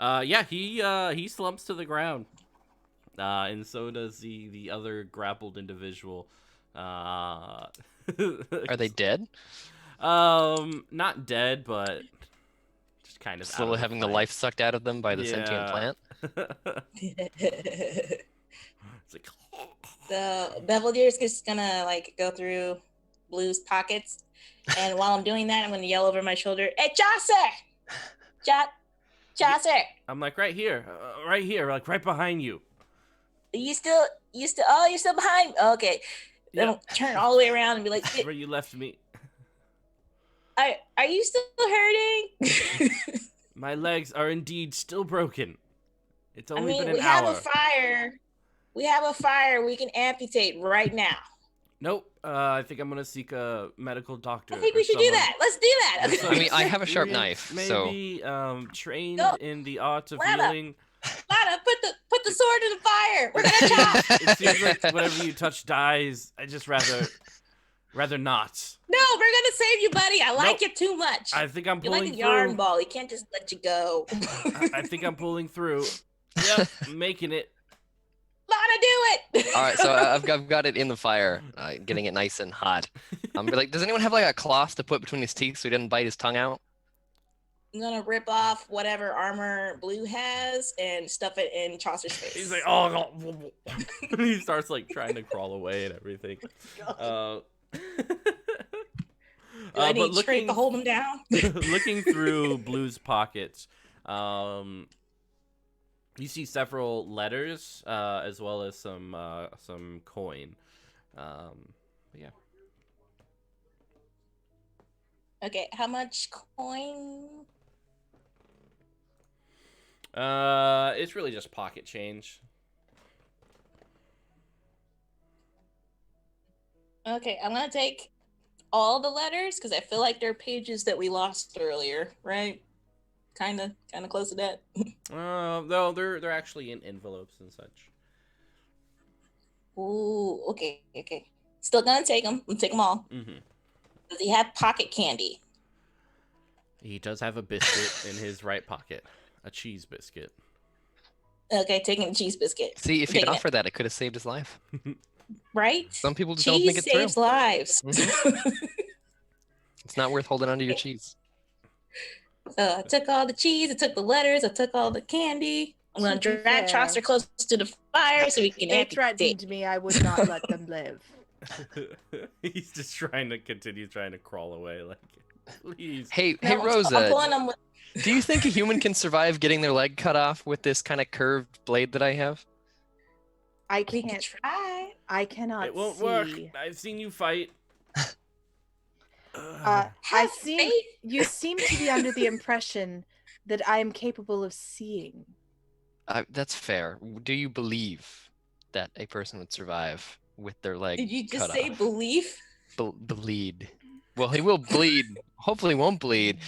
Yeah, he slumps to the ground, and so does the other grappled individual. Are they dead? Not dead, but just kind of Slowly having the fight. life sucked out of them by the sentient Yeah. plant? It's like So Bevelier's just gonna like go through Blue's pockets, and while I'm doing that, I'm gonna yell over my shoulder, "Hey, Chaucer! Chaucer! I'm like right here, like right behind you. You still? Oh, you're still behind. Okay, then Yeah. I'll turn all the way around and be like, Where you left me. Are you still hurting?" My legs are indeed still broken. It's I only mean, been an we hour. have a fire. We have a fire. We can amputate right now. Nope. I think I'm gonna seek a medical doctor. I think or we should do someone- that. Let's do that. or some I mean, I have a sharp experienced, knife, so- maybe trained Go. in the art of Lana. healing. Lana, put the sword in the fire. We're gonna chop. It seems like whatever you touch dies. I just rather not. No, we're gonna save you, buddy. I like Nope. you too much. I think I'm You're like pulling a yarn through. ball. He can't just let you go. I think I'm pulling through. Yep, I'm making it. Lana, do it. All right, so I've got it in the fire, getting it nice and hot. I'm like, does anyone have like a cloth to put between his teeth so he didn't bite his tongue out? I'm gonna rip off whatever armor Blue has and stuff it in Chaucer's face. He's like, oh no. He starts like trying to crawl away and everything. Do I but need strength to hold him down? looking through Blue's pockets, you see several letters, as well as some coin. Yeah. Okay, how much coin? It's really just pocket change. Okay, I'm gonna take all the letters because I feel like they're pages that we lost earlier, right? Kind of close to that. No, they're actually in envelopes and such. Ooh, okay. Still gonna take them. I'm gonna take them all. Mm-hmm. Does he have pocket candy? He does have a biscuit in his right pocket, a cheese biscuit. Okay, taking a cheese biscuit. See, if he'd Taking it. offered that, it could have saved his life. Right? Some people just don't think Cheese it's saves true. lives. It's not worth holding onto your cheese. So I took all the cheese, I took the letters, I took all the candy. I'm gonna To be drag fair, Chaucer close to the fire so we can They amputate. threatened me I would not let them live. He's just trying to crawl away. Like, please. Hey, No, hey, I'm Rosa, pulling them with do you think a human can survive getting their leg cut off with this kind of curved blade that I have? I we can can't. try. I cannot It won't see. work. I've seen you fight. I Have seem. faith. You seem to be under the impression that I am capable of seeing. That's fair. Do you believe that a person would survive with their leg Did you just cut say off? belief? Bleed. Well, he will bleed. Hopefully, won't bleed.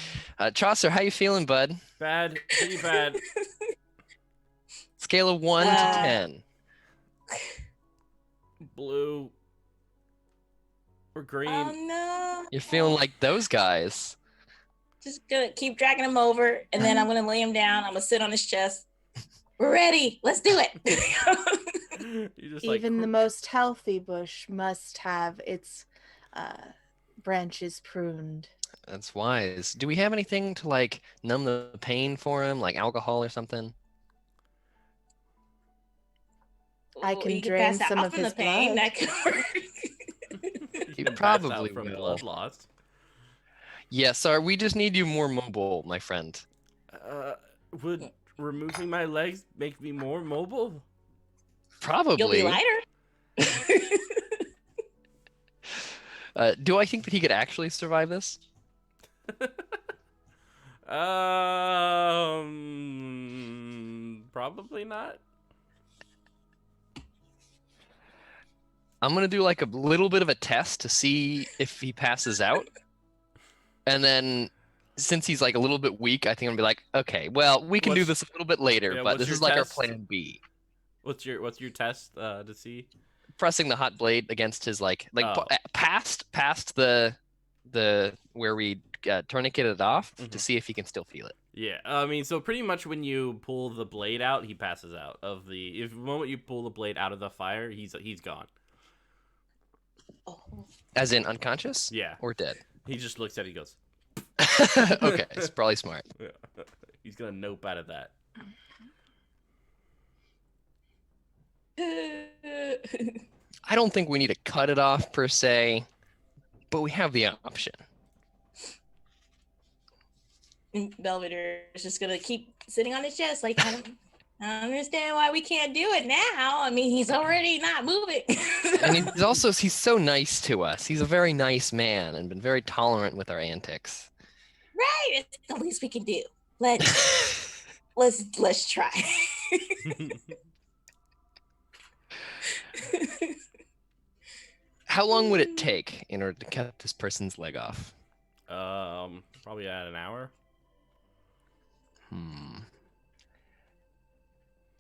Chaucer, how you feeling, bud? Bad, pretty bad. Scale of 1 to 10. Blue or green. Oh no. You're feeling like those guys. Just gonna keep dragging him over and then I'm gonna lay him down. I'm gonna sit on his chest. We're ready. Let's do it. You just like Even the most healthy bush must have its branches pruned. That's wise. Do we have anything to like numb the pain for him, like alcohol or something? I Ooh, can you could drain pass out some of from his the pain. blood. That could work. He Pass probably out from will. blood loss. Yeah, sorry, we just need you more mobile, my friend. Would removing my legs make me more mobile? Probably. You'll be lighter. Do I think that he could actually survive this? Probably not. I'm gonna do like a little bit of a test to see if he passes out. And then since he's like a little bit weak, I think I'm gonna be like, okay, well, we can do What's- this a little bit later, yeah, but what's this your is like our test? plan B. What's your test to see? Pressing the hot blade against his like Oh. past the where we tourniqueted it off to Mhm. see if he can still feel it. Yeah, I mean, so pretty much when you pull the blade out, he passes out. If the moment you pull the blade out of the fire, he's gone. Oh. As in unconscious? Yeah, Or dead? he just looks at it, he goes, Okay, it's probably smart. yeah. He's gonna nope out of that. I don't think we need to cut it off per se, but we have the option. Belvedere is just gonna keep sitting on his chest, like I don't understand why we can't do it now. I mean, he's already not moving. And he's so nice to us. He's a very nice man and been very tolerant with our antics. Right, it's the least we can do. Let's try. How long would it take in order to cut this person's leg off? Probably at an hour.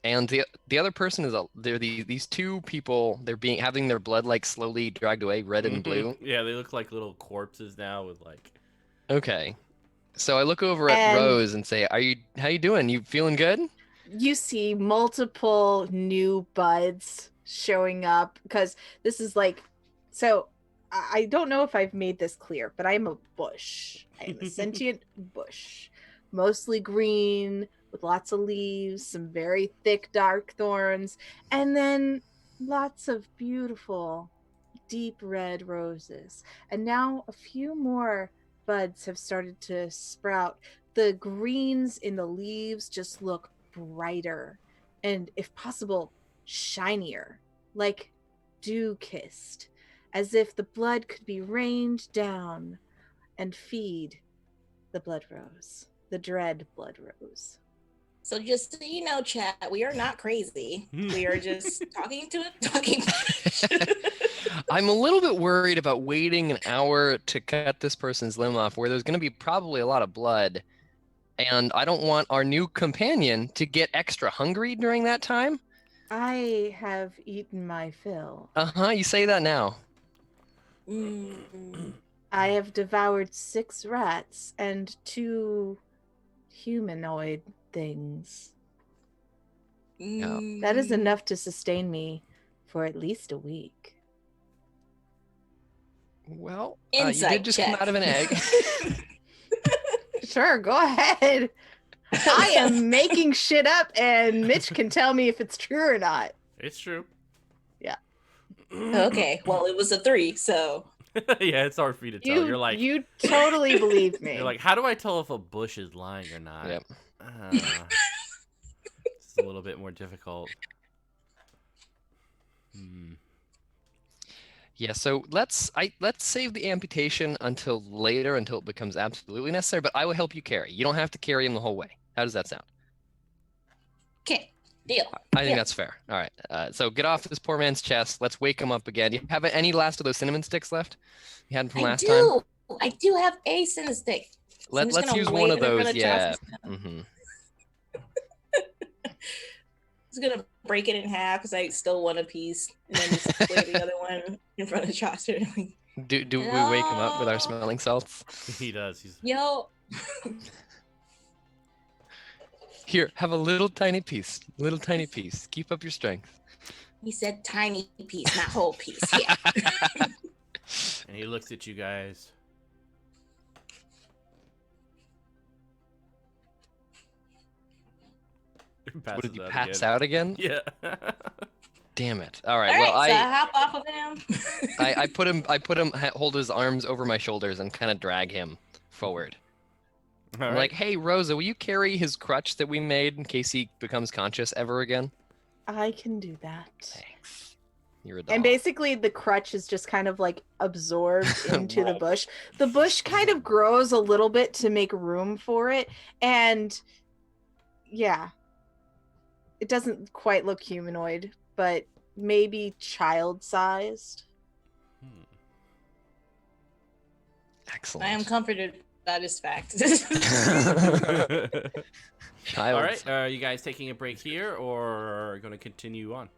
And the other person is they're these two people. They're having their blood like slowly dragged away, red and blue. Yeah, they look like little corpses now with like. Okay, so I look over at And- Rose and say, how you doing? You feeling good? You see multiple new buds showing up because this is like, so I don't know if I've made this clear, but I am a bush. I am a sentient bush, mostly green with lots of leaves, some very thick dark thorns, and then lots of beautiful deep red roses. And now a few more buds have started to sprout. The greens in the leaves just look brighter and, if possible, shinier, like dew kissed, as if the blood could be rained down and feed the blood rose, the dread blood rose. So just so you know, chat, we are not crazy. We are just talking. I'm a little bit worried about waiting an hour to cut this person's limb off, where there's going to be probably a lot of blood, and I don't want our new companion to get extra hungry during that time. I have eaten my fill. You say that now. I have devoured 6 rats and 2 humanoid things. That is enough to sustain me for at least a week. Well, you Insight did just come check. out of an egg. Sure, go ahead. I am making shit up, and Mitch can tell me if it's true or not. It's true. Yeah. Okay, well, it was a 3, so. Yeah, it's hard for you to tell. You're like, you totally believe me. you're like, how do I tell if a bush is lying or not? Yep. It's a little bit more difficult. Yeah, so let's save the amputation until later, until it becomes absolutely necessary. But I will help you carry. You don't have to carry him the whole way. How does that sound? Okay, deal. I think that's fair. All right. So get off this poor man's chest. Let's wake him up again. You have any last of those cinnamon sticks left? You had them from last time. I do have a cinnamon stick. So I'm just Let's gonna use wave one of it in front those. of Yeah. Chelsea. I was gonna break it in half because I still want a piece, and then just play the other one in front of Chaucer. Do we wake him up with our No. smelling salts? He does. He's Yo, Here, have a little tiny piece. Little tiny piece. Keep up your strength. he said tiny piece, not whole piece. Yeah. and he looks at you guys. What did you Passes pass again. out again? Yeah. Damn it! All right. All Well, right, so I hop off of him. I put him hold his arms over my shoulders and kind of drag him forward. All I'm right. like, hey Rosa, will you carry his crutch that we made in case he becomes conscious ever again? I can do that. Thanks. You're a doll. And basically, the crutch is just kind of like absorbed into the Right. bush. The bush kind of grows a little bit to make room for it. And yeah, it doesn't quite look humanoid, but maybe child sized. Hmm. Excellent. I am comforted by this fact. Child. All right. Are you guys taking a break here, or going to continue on?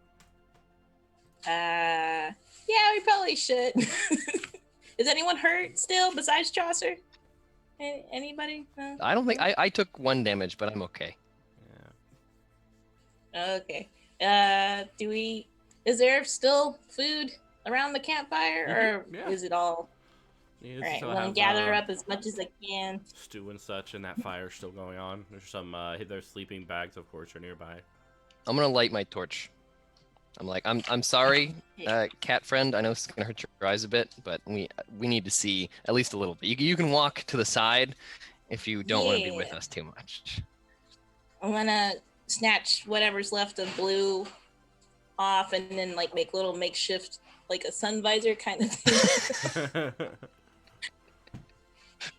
Yeah, we probably should. Is anyone hurt still besides Chaucer? Anybody? No? I don't think I took 1 damage, but I'm okay. Yeah. Okay. Is there still food around the campfire, Mhm, yeah. or is it all? You All right, still I'm gonna have, gather up as much as I can. stew and such, and that fire still going on. There's some there's sleeping bags, of course, are nearby. I'm gonna light my torch. I'm like, I'm sorry, cat friend. I know this is gonna hurt your eyes a bit, but we need to see at least a little bit. You can walk to the side if you don't want to be with Yeah. us too much. I'm gonna snatch whatever's left of blue off, and then like make little makeshift like a sun visor kind of thing.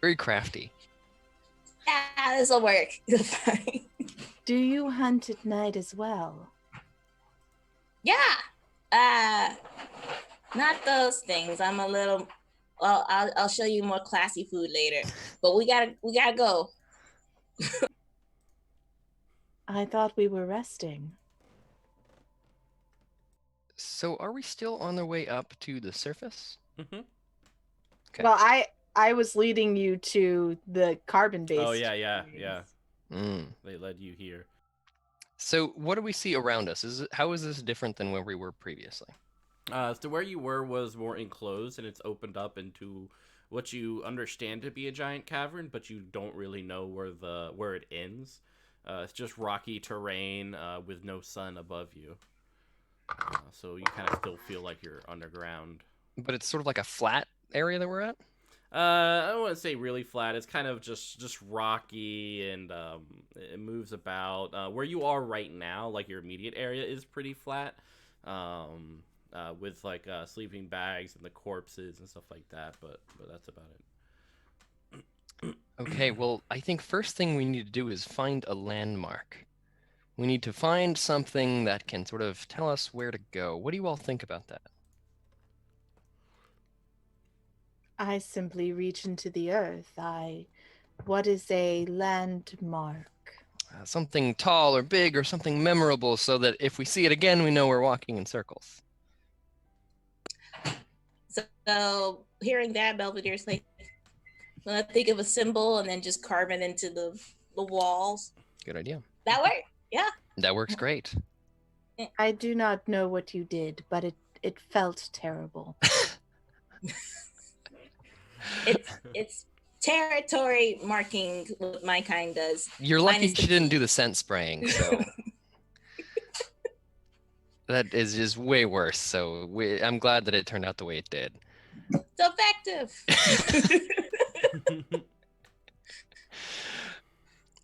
Very crafty. Yeah, this'll work. Do you hunt at night as well? Yeah. Not those things. I'm a little. Well, I'll show you more classy food later. But we gotta go. I thought we were resting. So are we still on the way up to the surface? Mhm. Okay. Well, I was leading you to the carbon based. Oh yeah. Mm. They led you here. So what do we see around us? How is this different than where we were previously? So where you were was more enclosed, and it's opened up into what you understand to be a giant cavern, but you don't really know where it ends. It's just rocky terrain with no sun above you, so you kind of still feel like you're underground. But it's sort of like a flat area that we're at? I don't want to say really flat. It's kind of just rocky, and it moves about. Where you are right now, like your immediate area, is pretty flat, with like sleeping bags and the corpses and stuff like that. But that's about it. Okay, well, I think first thing we need to do is find a landmark. We need to find something that can sort of tell us where to go. What do you all think about that? I simply reach into the earth. What is a landmark? Something tall or big or something memorable so that if we see it again, we know we're walking in circles. So hearing that, Belvedere's like, I'm gonna think of a symbol and then just carve it into the walls. Good idea. That work? Yeah. That works great. I do not know what you did, but it felt terrible. It's territory marking what my kind does. You're lucky Minus the she didn't key. do the scent spraying, so that is just way worse. So I'm glad that it turned out the way it did. It's effective.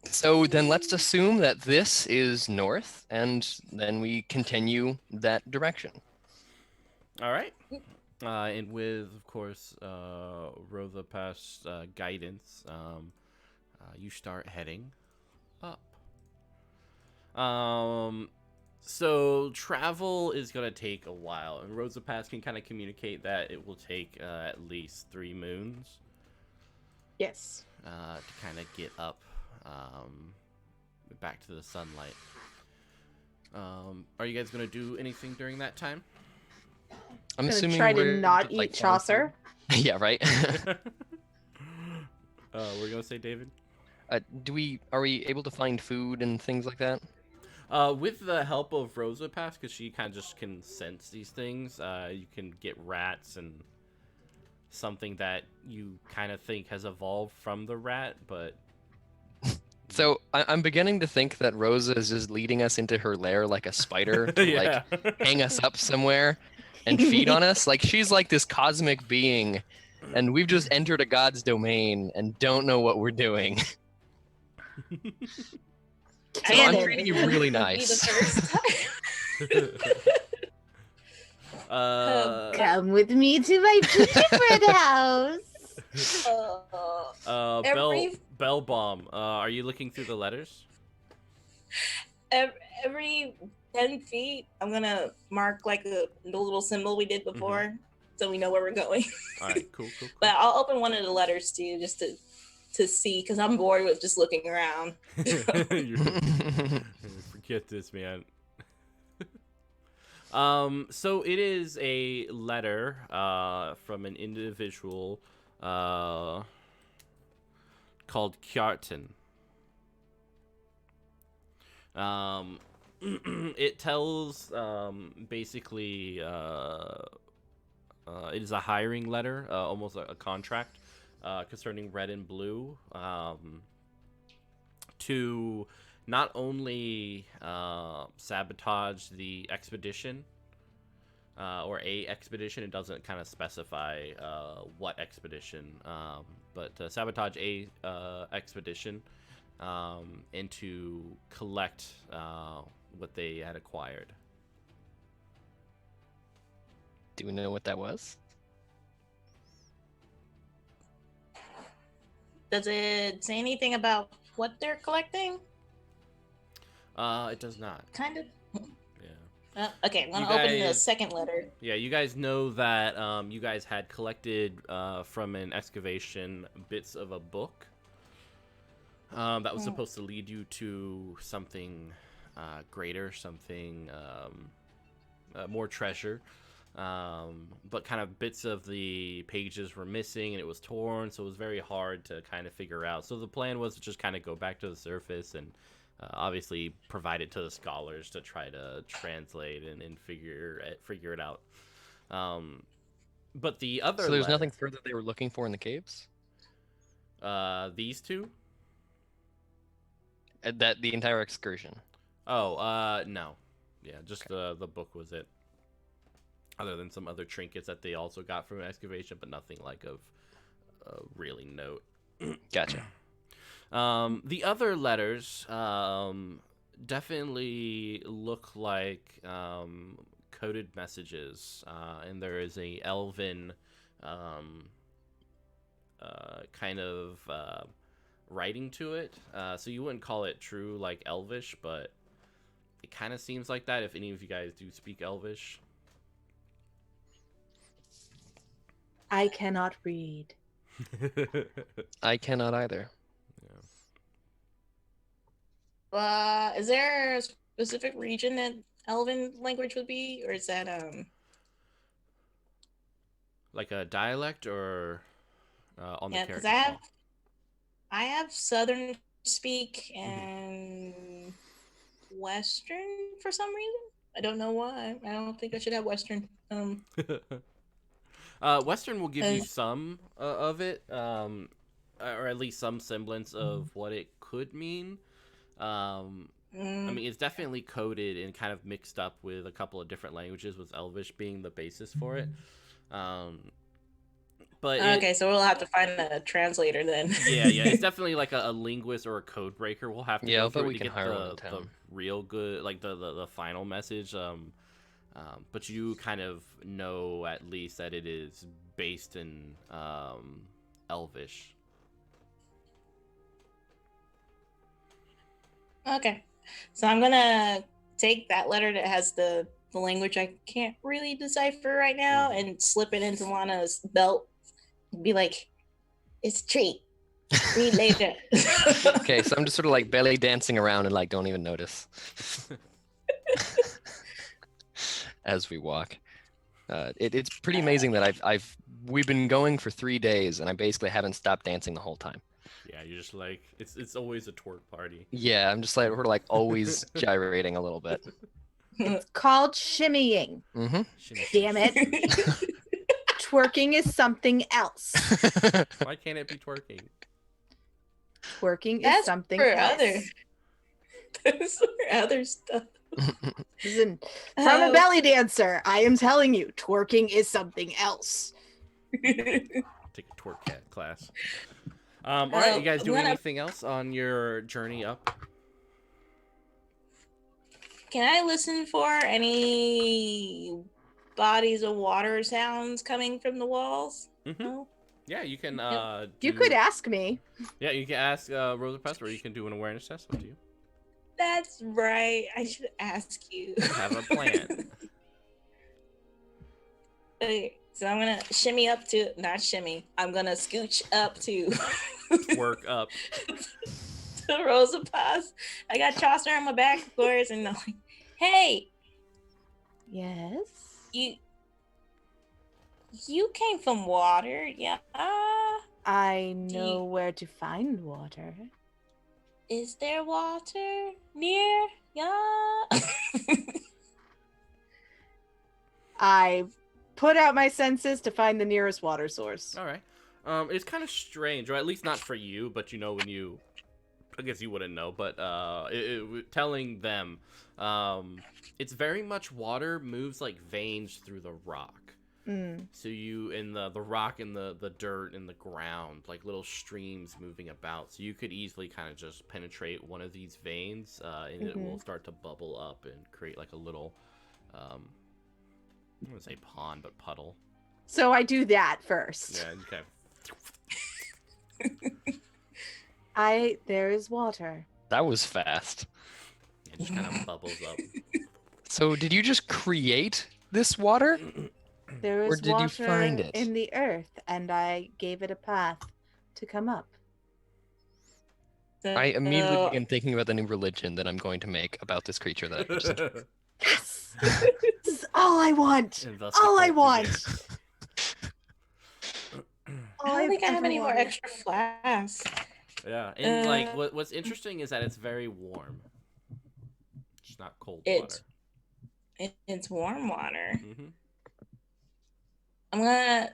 So then let's assume that this is north, and then we continue that direction. All right. And with, of course, Rosa Pass guidance, you start heading up. So travel is going to take a while, and Rosa Pass can kind of communicate that it will take at least 3 moons Yes. to kind of get up back to the sunlight. Are you guys going to do anything during that time? I'm Gonna assuming try to we're not like, eat Chaucer. yeah, right. We're going to say David? Are we able to find food and things like that? With the help of Rosa Pass, because she kind of just can sense these things, you can get rats and something that you kind of think has evolved from the rat, but So I'm beginning to think that Rosa is just leading us into her lair like a spider to Yeah. like hang us up somewhere and feed on us. Like she's like this cosmic being, and we've just entered a god's domain and don't know what we're doing. So I'm Canon. treating you really Be the nice. first time. Come with me to my gingerbread house. Every- Bell Bomb. Are you looking through the letters? every 10 feet, I'm gonna mark like the little symbol we did before, so we know where we're going. All right, cool. But I'll open one of the letters too, just to see, because I'm bored with just looking around. Forget this, man. So it is a letter from an individual called Kjartan. It tells basically it is a hiring letter, almost a contract concerning Red and Blue, to not only sabotage the expedition or a expedition. It doesn't kind of specify what expedition, but sabotage a expedition and to collect what they had acquired. Do we know what that was? Does it say anything about what they're collecting? It does not. Kind of. Yeah. Okay, I'm gonna You open the guys- second letter. Yeah, you guys know that you guys had collected from an excavation bits of a book that was supposed to lead you to something greater, something more treasure. But kind of bits of the pages were missing and it was torn, so it was very hard to kind of figure out. So the plan was to just kind of go back to the surface and obviously provide it to the scholars to try to translate and figure it out. But the other So there's letter- nothing further they were looking for in the caves? These two? That the entire excursion. Oh, no. Yeah, just the book was it. Other than some other trinkets that they also got from an excavation, but nothing like of really note. Gotcha. The other letters definitely look like coded messages, and there is a elven kind of writing to it. So you wouldn't call it true like Elvish, but it kind of seems like that if any of you guys do speak Elvish. I cannot read. I cannot either. Is there a specific region that Elven language would be, or is that Like a dialect or on the Yeah, character? because I have Southern speak and Western for some reason. I don't know why. I don't think I should have Western. Western will give you some of it, or at least some semblance of what it could mean. I mean, it's definitely coded and kind of mixed up with a couple of different languages, with Elvish being the basis for it. But okay, so we'll have to find a translator then. yeah, it's definitely like a linguist or a code breaker. We'll have to Yeah, go I'll bet through we to can get hire one in the town. real good, like the final message. But you kind of know at least that it is based in Elvish. Okay, so I'm gonna take that letter that has the language I can't really decipher right now and slip it into Lana's belt. Be like, it's a treat. Read later. Okay, so I'm just sort of like belly dancing around and like don't even notice as we walk. It's pretty amazing that we've been going for 3 days and I basically haven't stopped dancing the whole time. Yeah, you're just like it's always a twerk party. Yeah, I'm just like we're like always gyrating a little bit. It's called shimmying. Mm-hmm. Damn it. Twerking is something else. Why can't it be twerking? Twerking is That's something for else. That's for other stuff. Listen, from a Oh. belly dancer, I am telling you, twerking is something else. Take a twerk cat class. All right, you guys I'm doing gonna- anything else on your journey up? Can I listen for any bodies of water sounds coming from the walls? Mm-hmm. No? Yeah, you can. You could ask me. Yeah, you can ask Rosa Pest, or you can do an awareness test. Up to you. That's right. I should ask you. You have a plan. Okay, so I'm gonna shimmy up to, not shimmy. I'm gonna scooch up to Work up. to Rosa Paz. I got Chaucer on my back, of course, and I'm like, "Hey, Yes. you came from water, yeah? I know where to find water. Is there water near? Yeah." I put out my senses to find the nearest water source. All right. It's kind of strange, or at least not for you, but you know when you, I guess you wouldn't know, but telling them, it's very much water moves like veins through the rock. Mm. So you in the rock and the dirt and the ground, like little streams moving about. So you could easily kind of just penetrate one of these veins, and it will start to bubble up and create like a little, I wouldn't say pond, but puddle. So I do that first. Yeah, you kind of, There is water. That was fast. it just kind of bubbles up. So did you just create this water? There Or is did you water find it? in the earth, and I gave it a path to come up. I immediately So- began thinking about the new religion that I'm going to make about this creature that I just introduced. Yes! This is all I want! And thus the All I cult want! begins. All I don't think I have ever any more wanted. extra flasks. Yeah, and like Uh, what's interesting is that it's very warm. It's not cold It's- water. It's warm water. Hmm. I'm gonna.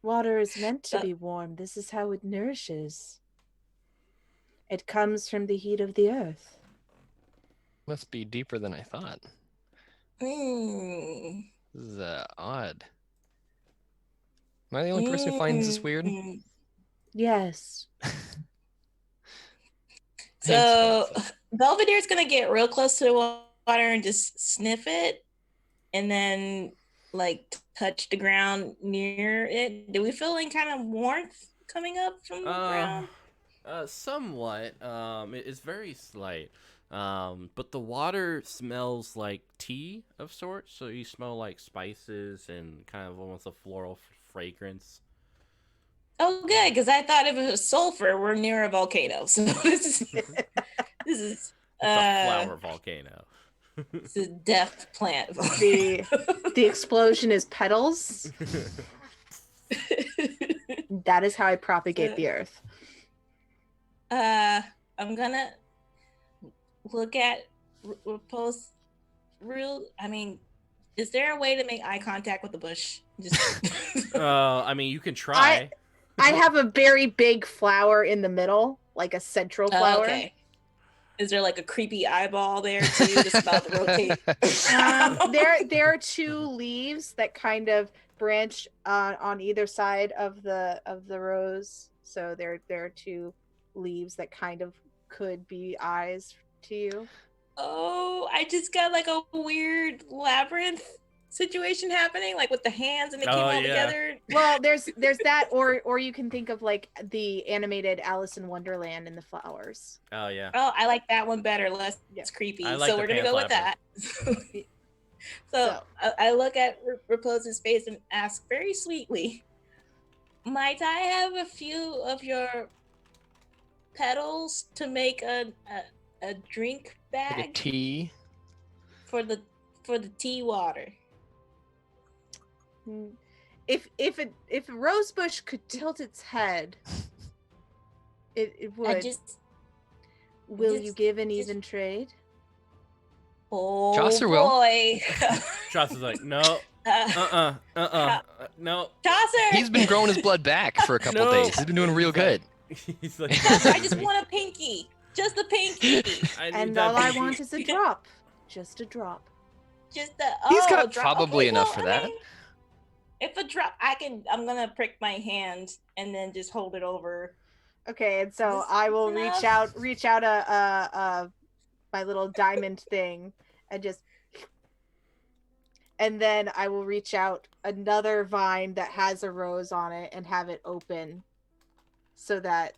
Water is meant to Uh, be warm. This is how it nourishes. It comes from the heat of the earth. Must be deeper than I thought. Mm, This is odd. Am I the only person who finds this weird? mm. Yes. So Thanks, Belvedere's gonna get real close to the water and just sniff it, and then like touch the ground near it. Do we feel any kind of warmth coming up from the ground? Somewhat. It's very slight. But the water smells like tea of sorts, so you smell like spices and kind of almost a floral fragrance. Oh, good, because I thought if it was sulfur, we're near a volcano. So this is It's a flower volcano. this is death plant. The explosion is petals. That is how I propagate the earth. I'm gonna look at Repose. I mean, is there a way to make eye contact with the bush? Just I mean, you can try. I have a very big flower in the middle, like a central flower. Okay. Is there like a creepy eyeball there too, just about to rotate? There are two leaves that kind of branch on either side of the rose. So there are two leaves that kind of could be eyes to you. Oh, I just got like a weird labyrinth situation happening, like with the hands and they came Oh, all yeah. together. Well, there's that, or you can think of like the animated Alice in Wonderland and the flowers. Oh yeah. Oh, I like that one better. Less Yeah. it's creepy. I like So the we're gonna go with that. Panther So I look at Repose's face and ask very sweetly, "Might I have a few of your petals to make a drink Like a bag tea. for the tea water?" If a rosebush could tilt its head, it would. I just Will just- you give an just- even trade? oh Chaucer will. boy. Chaucer's like, no, no. Chaucer. He's been growing his blood back for a couple No. days. He's been doing real good. He's like, I just want a pinky. Just a pinky. I need And that all I pinky. want is a drop. Just a drop. Just a He's got a drop. probably Okay, enough well, for I that. mean, if a drop, I'm gonna prick my hand and then just hold it over. Okay, and so This I will is reach out my little diamond thing and just, and then I will reach out another vine that has a rose on it and have it open so that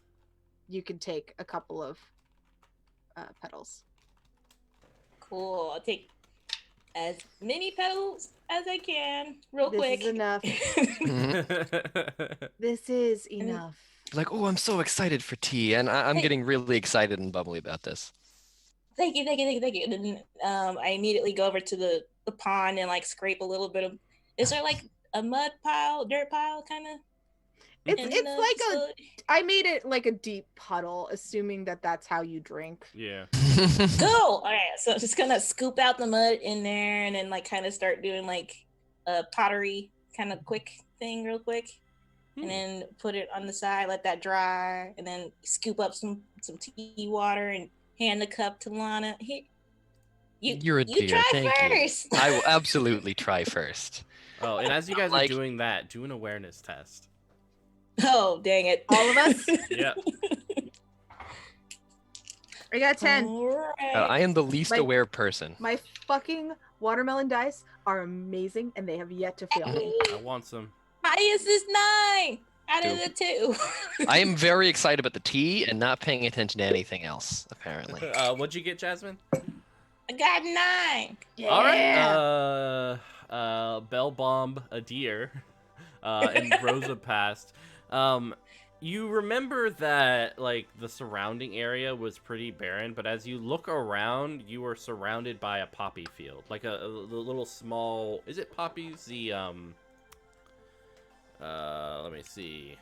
you can take a couple of petals. Cool. I'll take as many petals as I can, real This quick. is enough. This is enough. Like, oh, I'm so excited for tea, and I'm Hey. getting really excited and bubbly about this. Thank you. And then I immediately go over to the pond and like scrape a little bit of. Is there like a mud pile, dirt pile, kind of? It's like I made it like a deep puddle, assuming that that's how you drink. Yeah. Cool. All right, so I'm just gonna scoop out the mud in there and then like kind of start doing like a pottery kind of quick thing, real quick, and then put it on the side, let that dry, and then scoop up some tea water and hand the cup to Lana. Here, You're a you dear. try Thank you. first. I will absolutely try first. Oh, and as you guys Like- are doing that, do an awareness test. Oh, dang it! All of us? Yeah. I got 10. All right. I am the least Like- aware person. My fucking watermelon dice are amazing, and they have yet to fail me. I want some. Highest is 9 out of the 2. I am very excited about the tea and not paying attention to anything else, apparently. What'd you get, Jasmine? I got 9. All right. Bell Bomb a deer, and Rosa passed. You remember that like the surrounding area was pretty barren, but as you look around, you were surrounded by a poppy field, like a little small. Is it poppies? The let me see.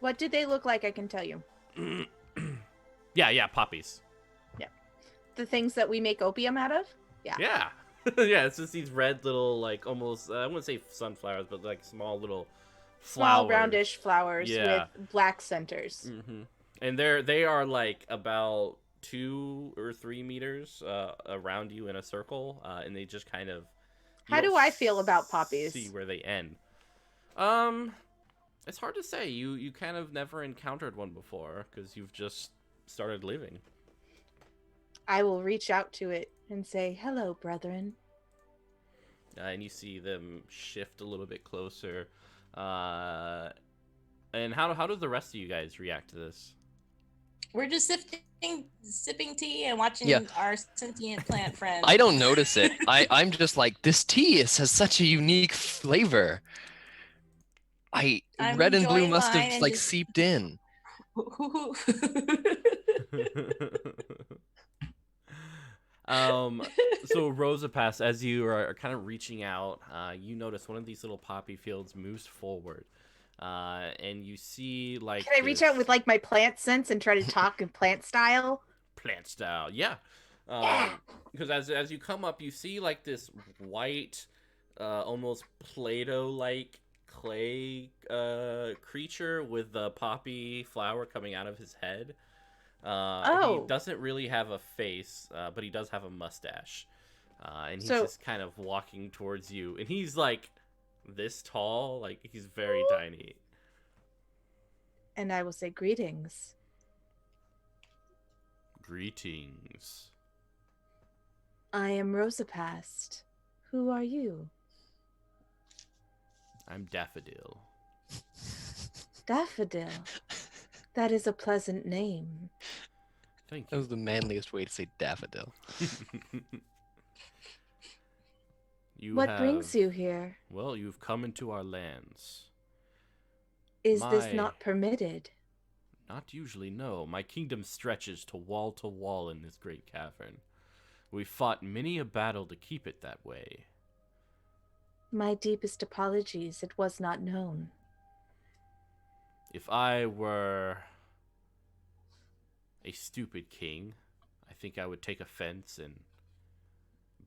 What did they look like? I can tell you. Yeah, poppies. The things that we make opium out of? Yeah. Yeah, it's just these red little, like, almost, I wouldn't say sunflowers, but like small little Small flowers. roundish flowers Yeah. with black centers. And they are like about 2 or 3 meters around you in a circle, and they just kind of. How you do don't I feel about poppies? See where they end. It's hard to say. You kind of never encountered one before because you've just started living. I will reach out to it and say, "Hello, brethren." And you see them shift a little bit closer. And how does the rest of you guys react to this? We're just sipping tea and watching Yeah. our sentient plant friend. I don't notice it. I'm just like, this tea has such a unique flavor. I'm Red and blue enjoying must mine have and like just- seeped in. So Rosa Pass, as you are kind of reaching out, you notice one of these little poppy fields moves forward, and you see like. Can I reach out with like my plant sense and try to talk in plant style? Plant style? Yeah. Because as you come up, you see like this white, almost Play-Doh-like clay creature with the poppy flower coming out of his head. Oh. He doesn't really have a face, but he does have a mustache. And he's So- just kind of walking towards you. And he's like this tall, like he's very tiny. And I will say, "Greetings. Greetings. I am Rosa Past. Who are you?" I'm Daffodil. Daffodil. That is a pleasant name. Thank That you. was the manliest way to say daffodil. What brings you here? Well, you've come into our lands. Is this My- not permitted? Not usually, no. My kingdom stretches to wall in this great cavern. We fought many a battle to keep it that way. My deepest apologies. It was not known. If I were a stupid king, I think I would take offense and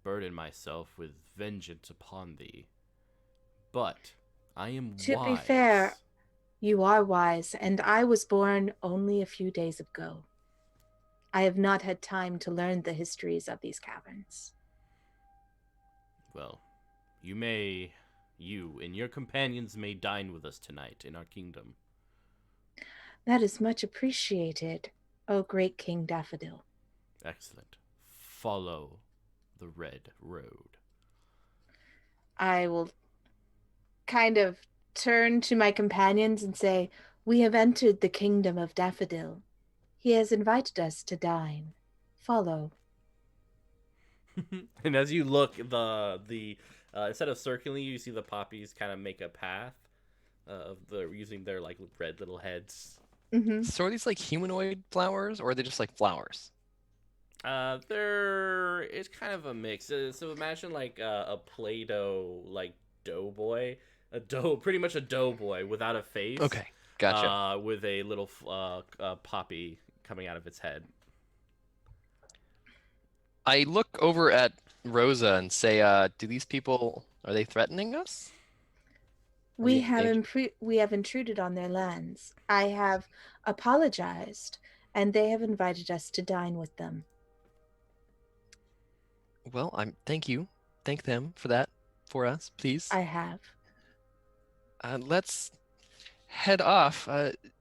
burden myself with vengeance upon thee. But I am To wise. be fair, You are wise, and I was born only a few days ago. I have not had time to learn the histories of these caverns. Well, you and your companions may dine with us tonight in our kingdom. That is much appreciated, O great King Daffodil. Excellent. Follow the red road. I will kind of turn to my companions and say, "We have entered the kingdom of Daffodil. He has invited us to dine. Follow." And as you look, the instead of circling, you see the poppies kind of make a path of the using their like red little heads. Mm-hmm. So are these like humanoid flowers, or are they just like flowers? There it's kind of a mix. So imagine like a Play-Doh like doughboy, pretty much a doughboy without a face. Okay, gotcha. With a little poppy coming out of its head. I look over at Rosa and say, "Do these people are they threatening us?" Are We they have danger- we have intruded on their lands. I have apologized, and they have invited us to dine with them. Well, thank you. Thank them for that for us, please. I have. Let's head off.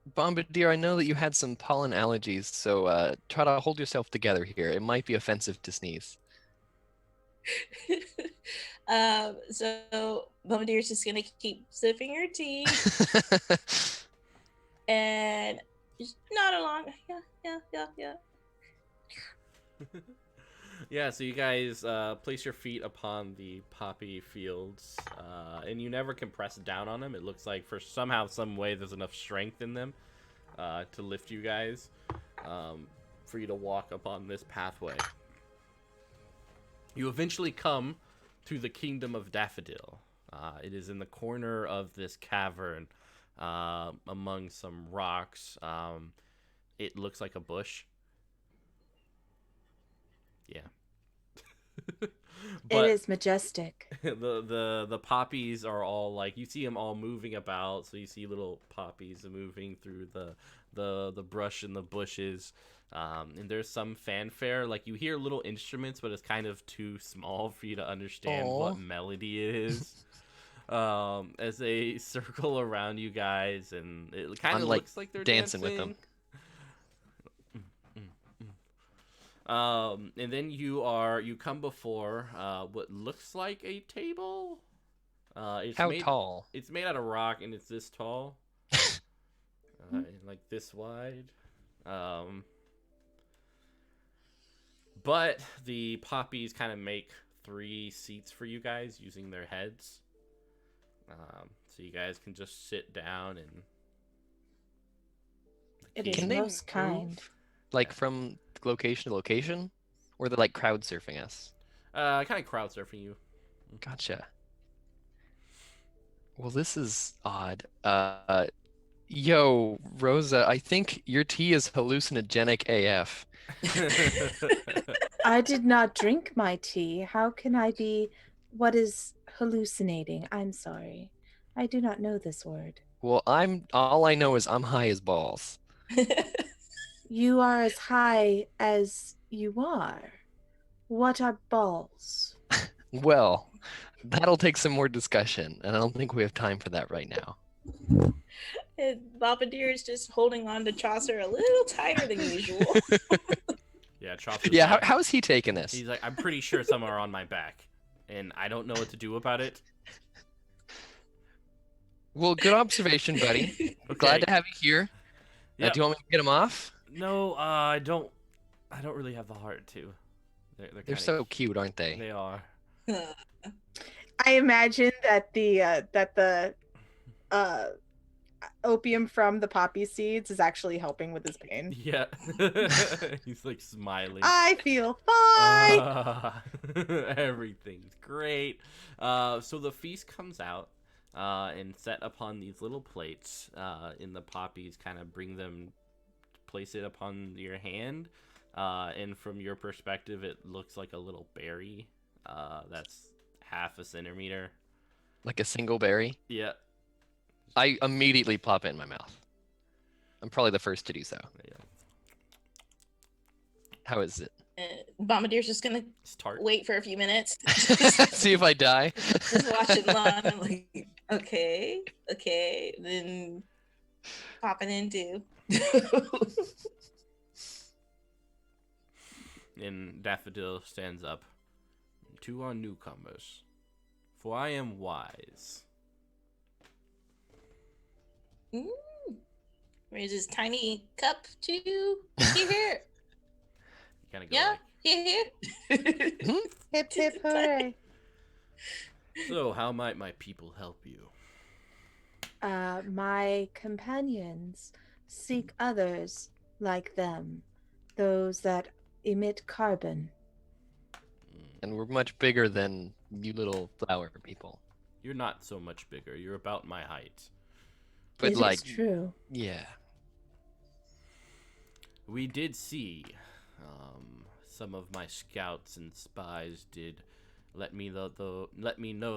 Bombardier, I know that you had some pollen allergies, so try to hold yourself together here. It might be offensive to sneeze. So Bombadier's just gonna keep sipping her tea and just nod along. Yeah. Yeah, so you guys place your feet upon the poppy fields, and you never can press down on them. It looks like for somehow, some way, there's enough strength in them to lift you guys, for you to walk upon this pathway. You eventually come to the Kingdom of Daffodil. It is in the corner of this cavern, among some rocks. It looks like a bush. Yeah. It is majestic. the poppies are all like, you see them all moving about, so you see little poppies moving through the brush and the bushes, and there's some fanfare, like you hear little instruments, but it's kind of too small for you to understand what melody it is. As they circle around you guys, and it kind of looks like they're dancing with them. And then you come before what looks like a table. It's How tall? It's made out of rock, and it's this tall, like this wide. But the poppies kind of make 3 seats for you guys using their heads. So you guys can just sit down and. It is Can they most kind. Like from location to location, or they're like crowd surfing us? Kind of crowd surfing you. Gotcha. Well, this is odd. Yo, Rosa, I think your tea is hallucinogenic AF. I did not drink my tea. How can I be what is hallucinating? I'm sorry. I do not know this word. Well, all I know is I'm high as balls. You are as high as you are. What are balls? Well, that'll take some more discussion, and I don't think we have time for that right now. And Bombardier is just holding on to Chaucer a little tighter than usual. Yeah, Chaucer's Yeah, like- how's he taking this? He's like, I'm pretty sure some are on my back, and I don't know what to do about it. Well, good observation, buddy. Glad to have you here. Yep. Do you want me to get him off? No, I don't really have the heart to. They're They're kinda- so cute, aren't they? They are. I imagine that the opium from the poppy seeds is actually helping with his pain. Yeah. He's like smiling. I feel fine. Everything's great. So the feast comes out and set upon these little plates in the poppies, kind of place it upon your hand. And from your perspective, it looks like a little berry that's half a centimeter. Like a single berry? Yeah. I immediately pop it in my mouth. I'm probably the first to do so. Yeah. How is it? Bombadier's just gonna It's tart. wait for a few minutes. See if I die. Just watch it long. I'm like, okay. Then popping into. And Daffodil stands up. To our newcomers, for I am wise. Raise his tiny cup to here. You kind of go Yeah, like, here. Hip hip hooray. so how might my people help you? My companions seek others like them, those that emit carbon. And we're much bigger than you little flower people. You're not so much bigger. You're about my height. But It like, is true. yeah. We did see some of my scouts and spies did let me know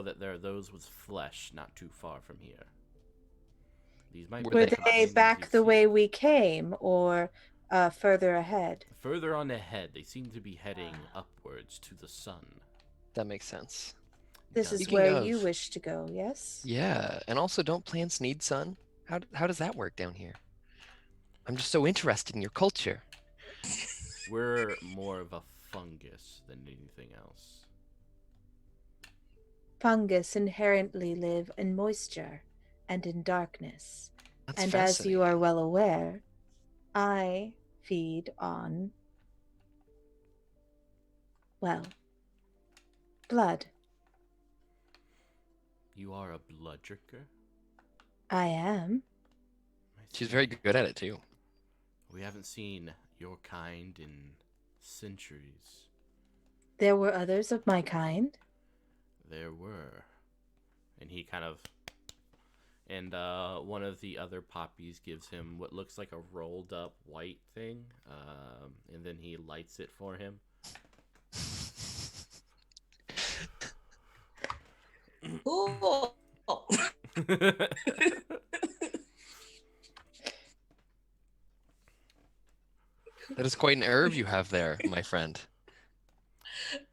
that there are those with flesh not too far from here. These might be Were the they companions back you've the seen. way we came, or further ahead? Further on ahead, they seem to be heading upwards to the sun. That makes sense. This is Speaking where you of- wish to go, yes? Yeah, and also don't plants need sun? How does that work down here? I'm just so interested in your culture. We're more of a fungus than anything else. Fungus inherently live in moisture and in darkness. That's And as you fascinating. are well aware, I feed on, well, blood. You are a blood drinker? I am. I She's see. very good at it too. We haven't seen your kind in centuries. There were others of my kind. There were. And he kind of... And one of the other poppies gives him what looks like a rolled up white thing. And then he lights it for him. Cool. That is quite an herb you have there, my friend.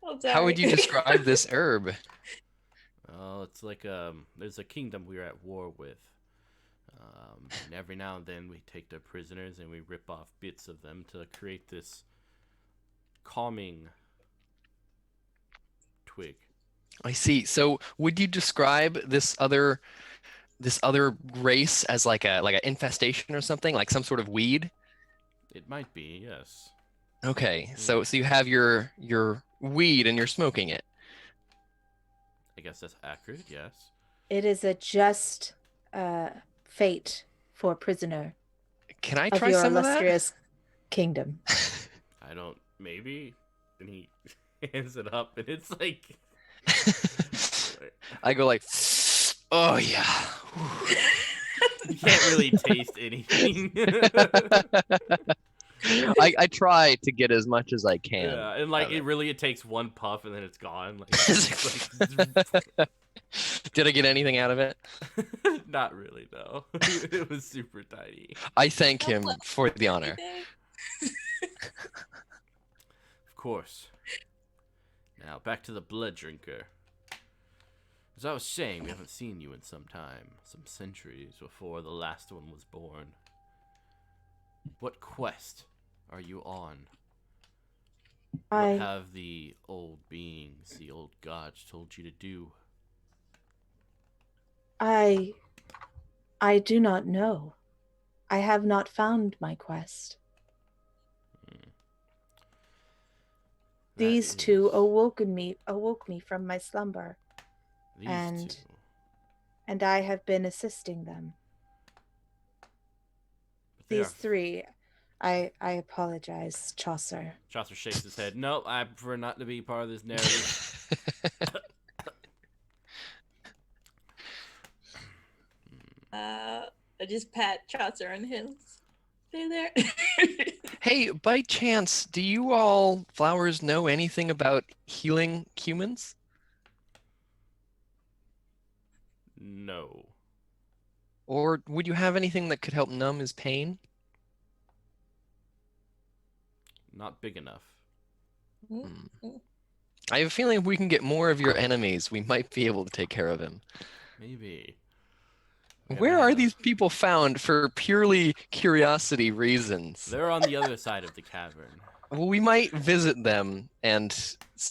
I'm How would you sorry. describe this herb? Oh, it's like there's a kingdom we're at war with. And every now and then we take their prisoners and we rip off bits of them to create this calming twig. I see. So would you describe this other race as like an infestation or something, like some sort of weed? It might be, yes. Okay, so you have your weed and you're smoking it. I guess that's accurate, yes. It is a just fate for a prisoner Can I of try your some of that? illustrious kingdom. I don't, maybe. And he hands it up and it's like, I go like, oh yeah. you can't really taste anything. I try to get as much as I can. Yeah, and like of it takes one puff and then it's gone. Like, it's like Did I get anything out of it? not really, no. It was super tiny. I thank him for the honor. Of course. Now back to the blood drinker. As I was saying, we haven't seen you in some time, some centuries before the last one was born. What quest are you on? What I have the old beings, the old gods, told you to do? I do not know. I have not found my quest. That These two is- awoke me from my slumber, these and- two. and I have been assisting them. But they These are- three, I apologize, Chaucer. Chaucer shakes his head. No, I prefer not to be part of this narrative. I just pat Chaucer on him. Stay there. Hey, by chance, do you all flowers know anything about healing humans? No. Or would you have anything that could help numb his pain? Not big enough. I have a feeling if we can get more of your enemies, we might be able to take care of him. Maybe. Where are these people found for purely curiosity reasons? They're on the other side of the cavern. Well, we might visit them, and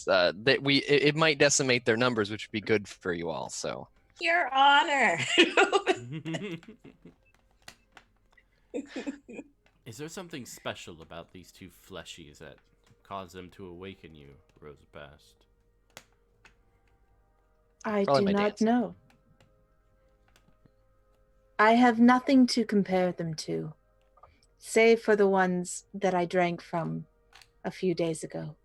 it might decimate their numbers, which would be good for you all. So, Your Honor. Is there something special about these two fleshies that cause them to awaken you, Rosa Past? I Probably do my not dance. know. I have nothing to compare them to, save for the ones that I drank from a few days ago.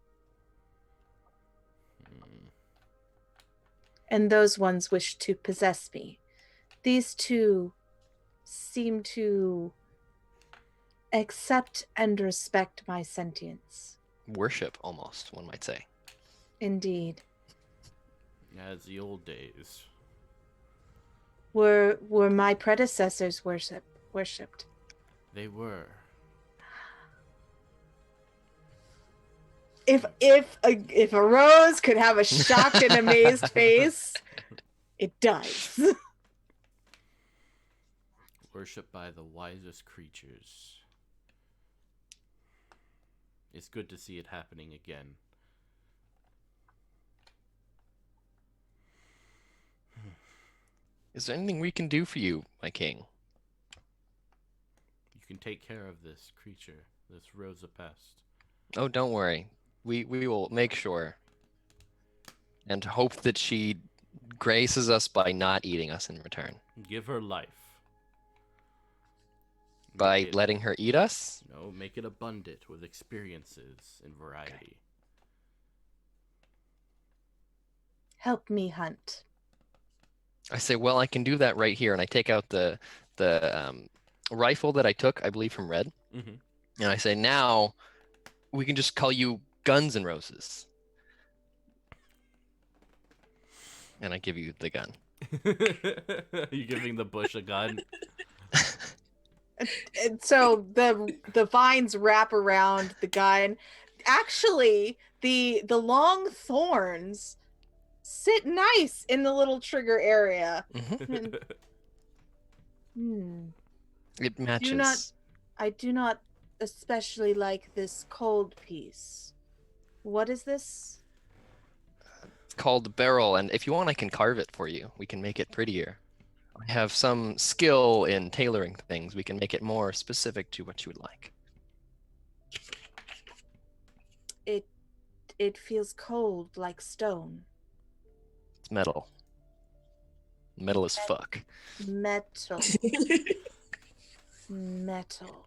And those ones wish to possess me. These two seem to accept and respect my sentience. Worship, almost, one might say. Indeed. As the old days. Were my predecessors worshipped? They were. If a rose could have a shocked and amazed face, it does. Worshipped by the wisest creatures. It's good to see it happening again. Is there anything we can do for you, my king? You can take care of this creature, this Rosa Pest. Oh, don't worry. We will make sure. And hope that she graces us by not eating us in return. Give her life. By Make it- letting her eat us? No, make it abundant with experiences and variety. Help me hunt. I say, well, I can do that right here. And I take out the rifle that I took, I believe, from Red. Mm-hmm. And I say, now we can just call you Guns and Roses. And I give you the gun. You giving the bush a gun? And so the vines wrap around the gun. Actually, the long thorns sit nice in the little trigger area. Mhm. It Do matches. not- I do not especially like this cold piece. What is this? It's called the barrel, and if you want, I can carve it for you. We can make it prettier. I have some skill in tailoring things. We can make it more specific to what you would like. It feels cold like stone. It's metal. Metal as fuck. Metal. Metal.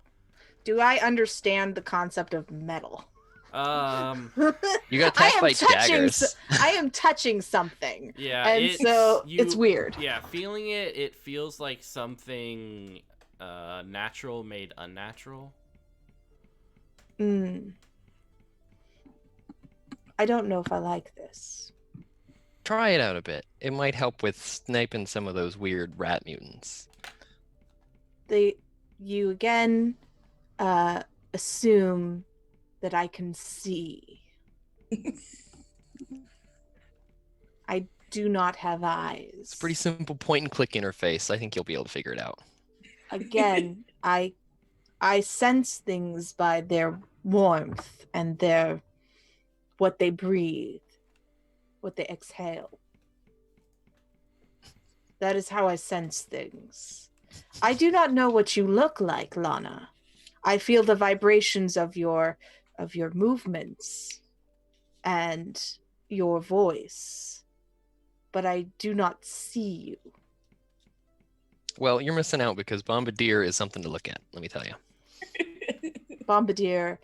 Do I understand the concept of metal? You got I attacked am by touching daggers. I am touching something. Yeah, And so it's weird. Yeah, feeling it, it feels like something natural made unnatural. I don't know if I like this. Try it out a bit. It might help with sniping some of those weird rat mutants. You again assume that I can see. I do not have eyes. It's a pretty simple point and click interface. I think you'll be able to figure it out. Again, I sense things by their warmth and their what they breathe, what they exhale. That is how I sense things. I do not know what you look like, Lana. I feel the vibrations of your movements and your voice, but I do not see you. Well, you're missing out because Bombardier is something to look at, let me tell you. Bombardier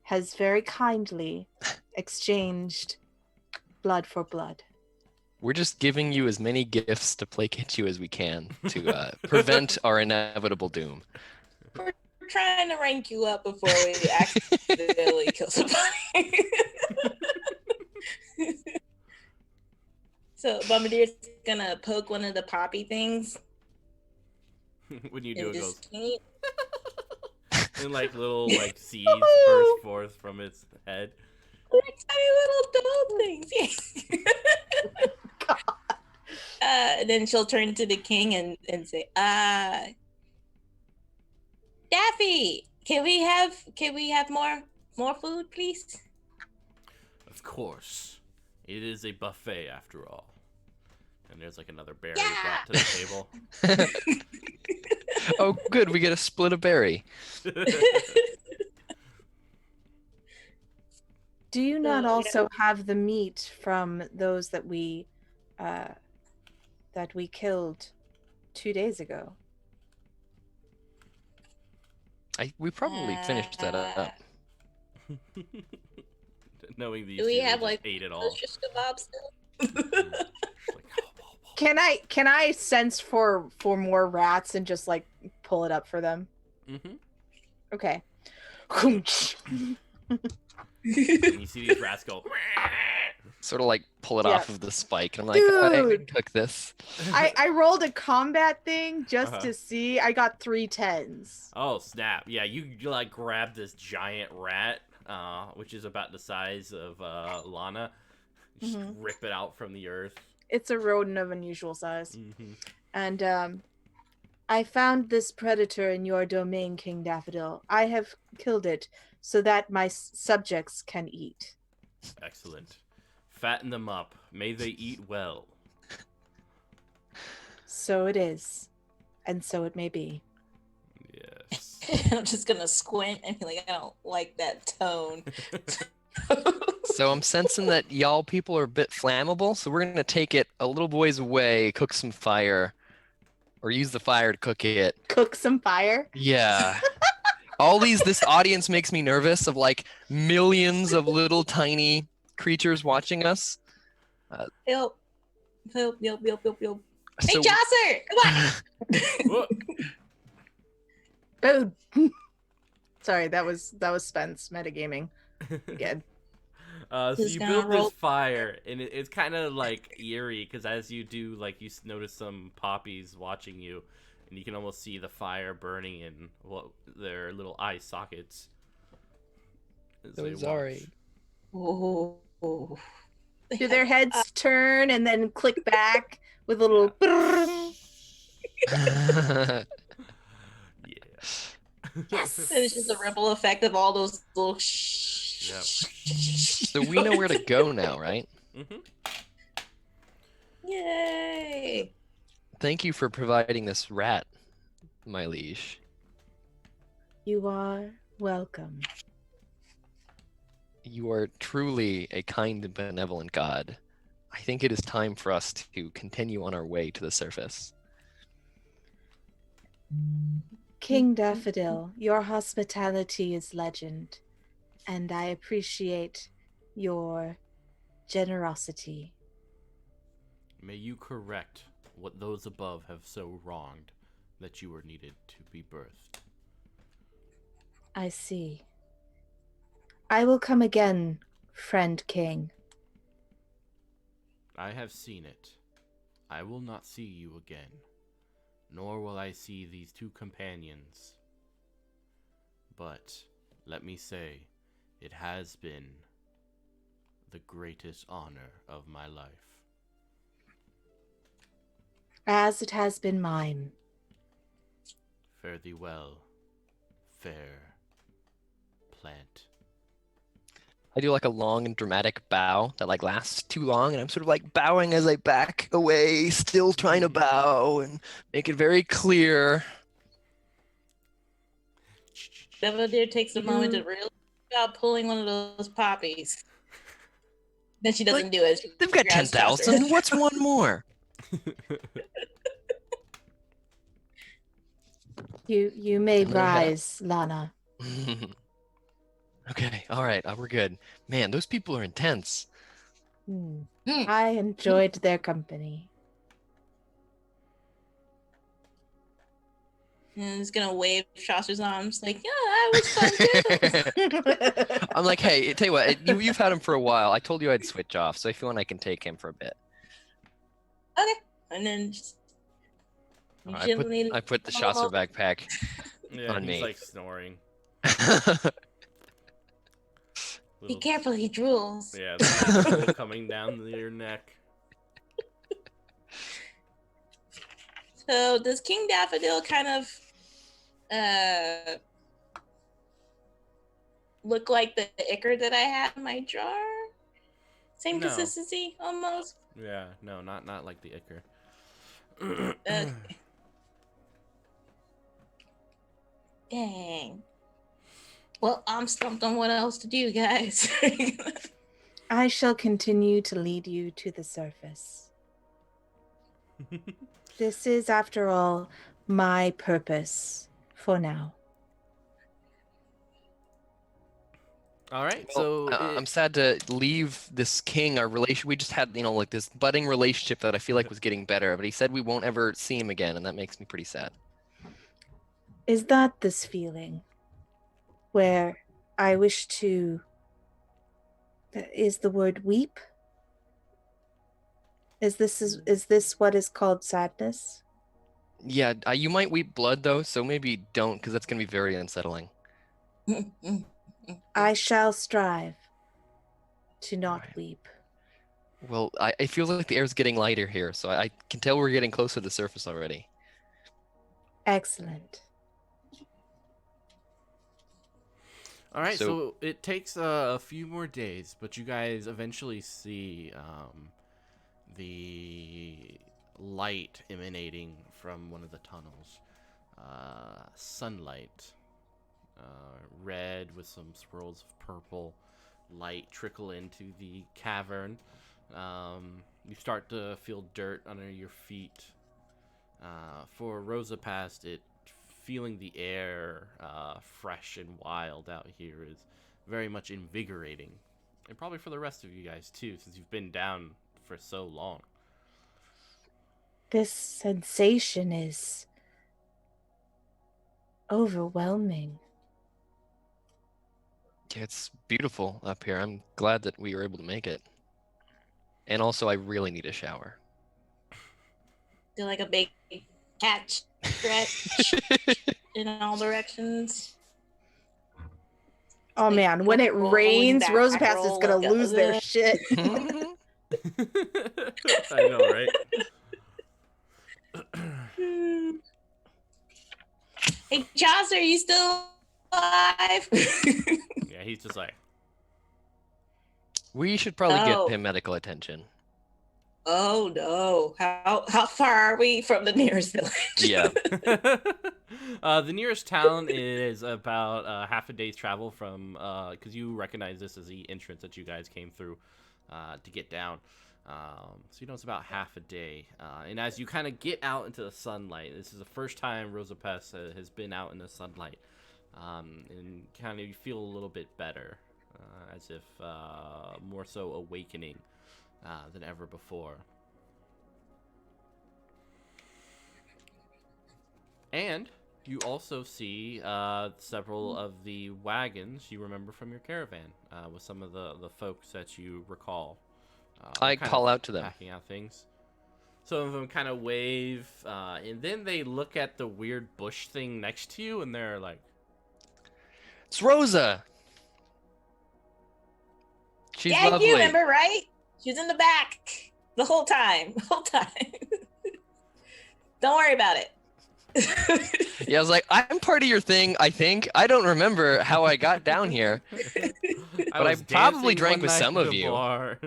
has very kindly exchanged blood for blood. We're just giving you as many gifts to placate you as we can to prevent our inevitable doom. We're trying to rank you up before we accidentally kill somebody. So Bombardier's gonna poke one of the poppy things. When you do and it goes, just eat. and like little like seeds burst forth from its head. They're tiny little doll things. And then she'll turn to the king and say, Daffy, can we have more food, please? Of course, it is a buffet after all. And there's like another berry Yeah. brought to the table. Oh, good. We get a split of berry. Do you not yeah. also have the meat from those that we killed 2 days ago? We probably finished that up. Knowing these Do we two, they have, just like, ate it all. Those just kebabs still? Just like, Can I sense for more rats and just like pull it up for them? mm-hmm. Okay. And you see these rats go. Sort of like pull it Yeah. off of the spike. And I'm like, I can Dude. cook this. I rolled a combat thing just Uh-huh. to see. I got 3 10s. Oh snap! Yeah, you like grab this giant rat, which is about the size of Lana. Just Mhm. rip it out from the earth. It's a rodent of unusual size. Mm-hmm. And I found this predator in your domain, King Daffodil. I have killed it so that my subjects can eat. Excellent. Fatten them up. May they eat well. So it is. And so it may be. Yes. I'm just gonna squint and be like, I don't like that tone. So I'm sensing that y'all people are a bit flammable. So we're going to take it a little ways away, cook some fire, or use the fire to cook it. Cook some fire. Yeah. This audience makes me nervous of like millions of little tiny creatures watching us. Help. Hey, So, Chaucer! Come on! Whoa. Boom. Sorry, that was Spence metagaming again. So Who's you gonna build roll- this fire, and it's kind of like eerie because as you do, like you notice some poppies watching you, and you can almost see the fire burning in their little eye sockets. as So they watch. sorry. Oh. Do their heads turn and then click back with a little brrrr? Yeah. Yes. And it's just a ripple effect of all those little Yep. So we know where to go now, right? Mm-hmm. Yay! Thank you for providing this rat, my liege. You are welcome. You are truly a kind and benevolent god. I think it is time for us to continue on our way to the surface. King Daffodil, your hospitality is legend, and I appreciate your generosity. May you correct what those above have so wronged that you were needed to be birthed. I see. I will come again, friend King. I have seen it. I will not see you again, nor will I see these two companions. But let me say, it has been the greatest honor of my life. As it has been mine. Fare thee well, fair plant. I do like a long and dramatic bow that like lasts too long, and I'm sort of like bowing as I back away, still trying to bow and make it very clear. Belvedere takes a moment to really think about pulling one of those poppies. Then she doesn't do it. She They've got grabs Chaucer. 10,000. What's one more? You may Hello, rise, Lana. Okay, all right, we're good. Man, those people are intense. Hmm. Hmm. I enjoyed their company. And it's gonna wave Chaucer's arms like, yeah, that was fun too. I'm like, hey, tell you what, you've had him for a while. I told you I'd switch off, so if you want, I can take him for a bit. Okay. And then just I put the Chaucer backpack Yeah, on he's me. like snoring. Be Little- careful, he drools. Yeah, the drool coming down your neck. So does King Daffodil kind of look like the ichor that I had in my jar? Same No. consistency, almost. Yeah, no, not like the ichor. Dang. Well, I'm stumped on what else to do, guys. I shall continue to lead you to the surface. This is, after all, my purpose for now. All right, Well, so I'm sad to leave this king. Our relation, we just had, like this budding relationship that I feel like was getting better, but he said we won't ever see him again, and that makes me pretty sad. Is that this feeling where I wish to... Is the word weep? Is this what is called sadness? Yeah, you might weep blood though, so maybe don't, because that's gonna be very unsettling. I shall strive to not Right. weep. Well, I feel like the air's getting lighter here, so I can tell we're getting closer to the surface already. Excellent. all right, so- so it takes a few more days, but you guys eventually see the light emanating from one of the tunnels. Sunlight, red with some swirls of purple light trickle into the cavern. You start to feel dirt under your feet. For Rosa Past, feeling the air fresh and wild out here is very much invigorating. And probably for the rest of you guys too, since you've been down for so long. This sensation is overwhelming. Yeah, it's beautiful up here. I'm glad that we were able to make it. And also, I really need a shower. Do like a big cat stretch in all directions. Oh Like, man, when it rolling rains, back, Rosa Pass is roll gonna like lose their shit. I know, right? Hey, Chaucer, are you still alive? Yeah, he's just like, We should probably Oh. get him medical attention. Oh no! How far are we from the nearest village? Yeah. the nearest town is about half a day's travel from, because you recognize this as the entrance that you guys came through to get down. So you know it's about half a day. And as you kind of get out into the sunlight, this is the first time Rosa Pest has been out in the sunlight, and kind of you feel a little bit better, as if more so awakening than ever before. And you also see several of the wagons you remember from your caravan, with some of the folks that you recall. I kind call of out to them. packing out things. Some of them kind of wave, and then they look at the weird bush thing next to you, and they're like, It's Rosa. She's Yeah, lovely. you remember, right? She was in the back the whole time. Don't worry about it. Yeah, I was like, I'm part of your thing, I think. I don't remember how I got down here. But I was probably dancing drank one with night some at of a you. bar."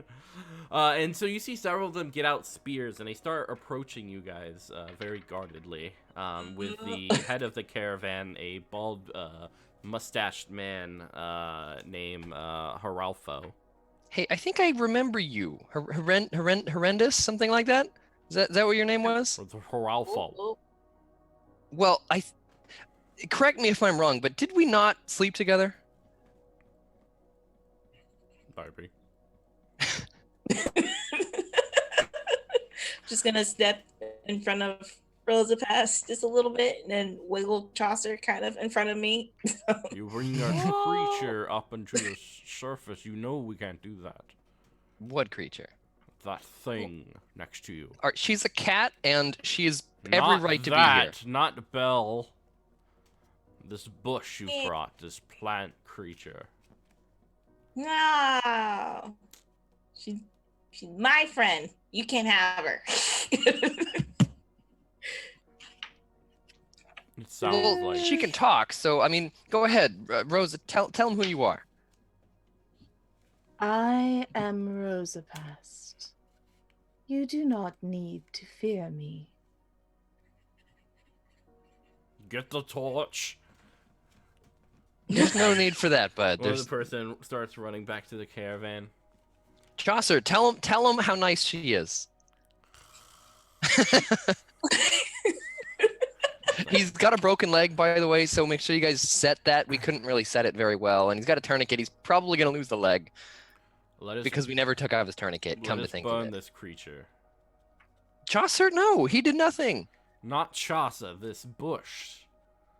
And so you see several of them get out spears, and they start approaching you guys very guardedly, with the head of the caravan, a bald, mustached man named Haralfo. Hey, I think I remember you. Horrendous? Something like that? Is that what your name was? Or the Haralfo. Well, correct me if I'm wrong, but did we not sleep together? Barbie. Just gonna step in front of Rosa Pass just a little bit and then wiggle Chaucer kind of in front of me. You bring a creature up into the surface. You know we can't do that. What creature? that thing next to you. All right, she's a cat, and she has every Not right to be that, here. not Belle. This bush you Eh. brought, this plant creature. No. She's my friend. You can't have her. It sounds Well, like she can talk, so I mean, go ahead, Rosa. Tell him who you are. I am Rosapast. You do not need to fear me. get the torch. There's no need for that, bud. One of There's the person starts running back to the caravan. Chaucer. Tell him how nice she is. He's got a broken leg, by the way, so make sure you guys set that. We couldn't really set it very well, and he's got a tourniquet. He's probably gonna lose the leg Let us because we never took out his tourniquet. let Come to us think burn of it, this creature. Chaucer, no, he did nothing. Not Chaucer, this bush.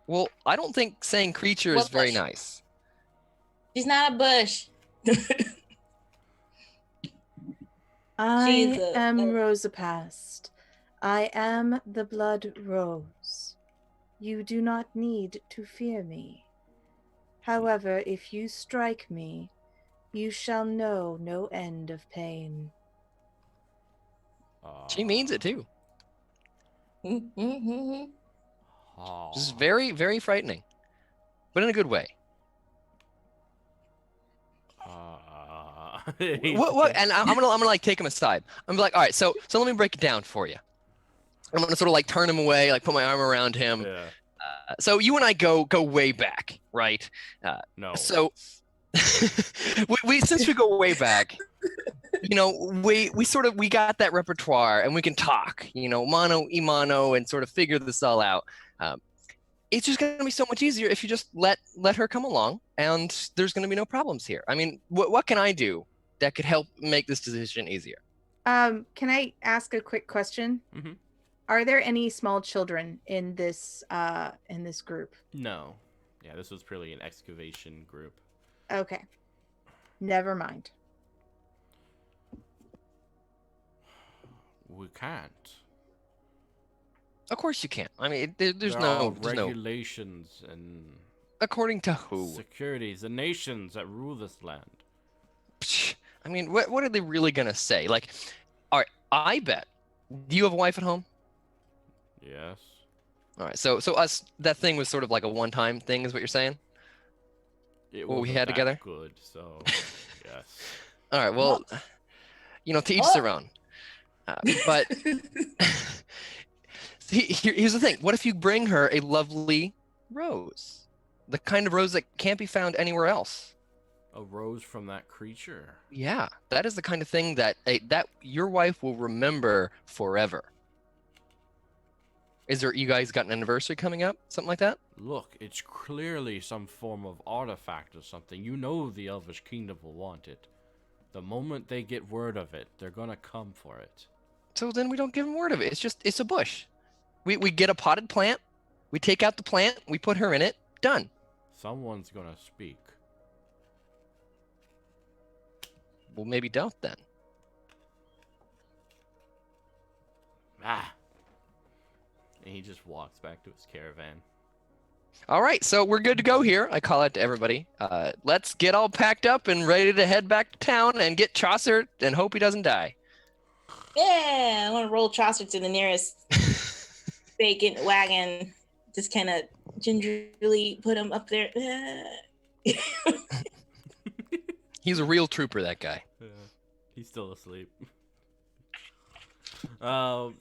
Well, I don't think saying creature What is very bush? nice. She's not a bush. I She's a- am a- Rosapast. I am the Blood Rose. You do not need to fear me. However, if you strike me, you shall know no end of pain. She means it too. Mhm. This is very, very frightening, but in a good way. What? And I'm gonna like take him aside. I'm like, all right, so let me break it down for you. I'm gonna sort of like turn him away, like put my arm around him. Yeah. So you and I go way back, right? No. So we since we go way back, you know, we got that repertoire and we can talk, you know, mano y mano, and sort of figure this all out. It's just going to be so much easier if you just let her come along, and there's going to be no problems here. I mean, what can I do that could help make this decision easier? Can I ask a quick question? Mhm. Are there any small children in this group? No. Yeah, this was purely an excavation group. Okay. Never mind. We can't. Of course you can't. I mean, there's There no are regulations and according to who? securities, the nations that rule this land. Psh, I mean, what are they really going to say? Like, all right, I bet. Do you have a wife at home? Yes. All right, so us, that thing was sort of like a one-time thing, is what you're saying? It What we wasn't had that together? Good, so yes. All right, well, you know, to each their own. But here's the thing. What if you bring her a lovely rose? The kind of rose that can't be found anywhere else. A rose from that creature. Yeah, that is the kind of thing that that your wife will remember forever. You guys got an anniversary coming up? Something like that? Look, it's clearly some form of artifact or something. You know the Elvish Kingdom will want it. The moment they get word of it, they're gonna come for it. So then we don't give them word of it. It's a bush. We get a potted plant, we take out the plant, we put her in it, done. Someone's gonna speak. Well, maybe don't then. Ah. And he just walks back to his caravan. All right, so we're good to go here. I call out to everybody. Let's get all packed up and ready to head back to town and get Chaucer and hope he doesn't die. Yeah, I want to roll Chaucer to the nearest vacant wagon. Just kind of gingerly put him up there. He's a real trooper, that guy. Yeah, he's still asleep.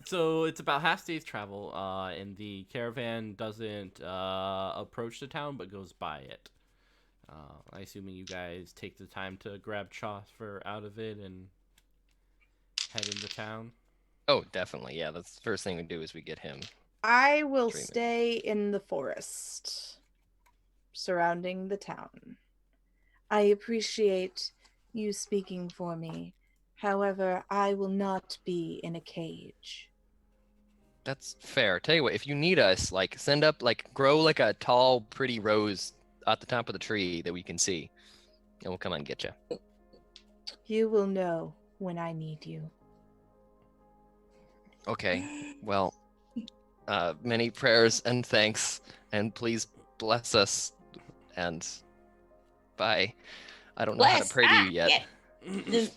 So it's about half day's travel, and the caravan doesn't approach the town, but goes by it. I assuming you guys take the time to grab Chaucer out of it and head into town. Oh, definitely. Yeah, that's the first thing we do is we get him. I will Dreaming. stay in the forest surrounding the town. I appreciate you speaking for me. However, I will not be in a cage. That's fair. Tell you what, if you need us, like send up, like grow like a tall, pretty rose at the top of the tree that we can see, and we'll come and get you. You will know when I need you. Okay. Well, many prayers and thanks, and please bless us. And bye. I don't know how to Bless. pray to you yet. Yeah. Then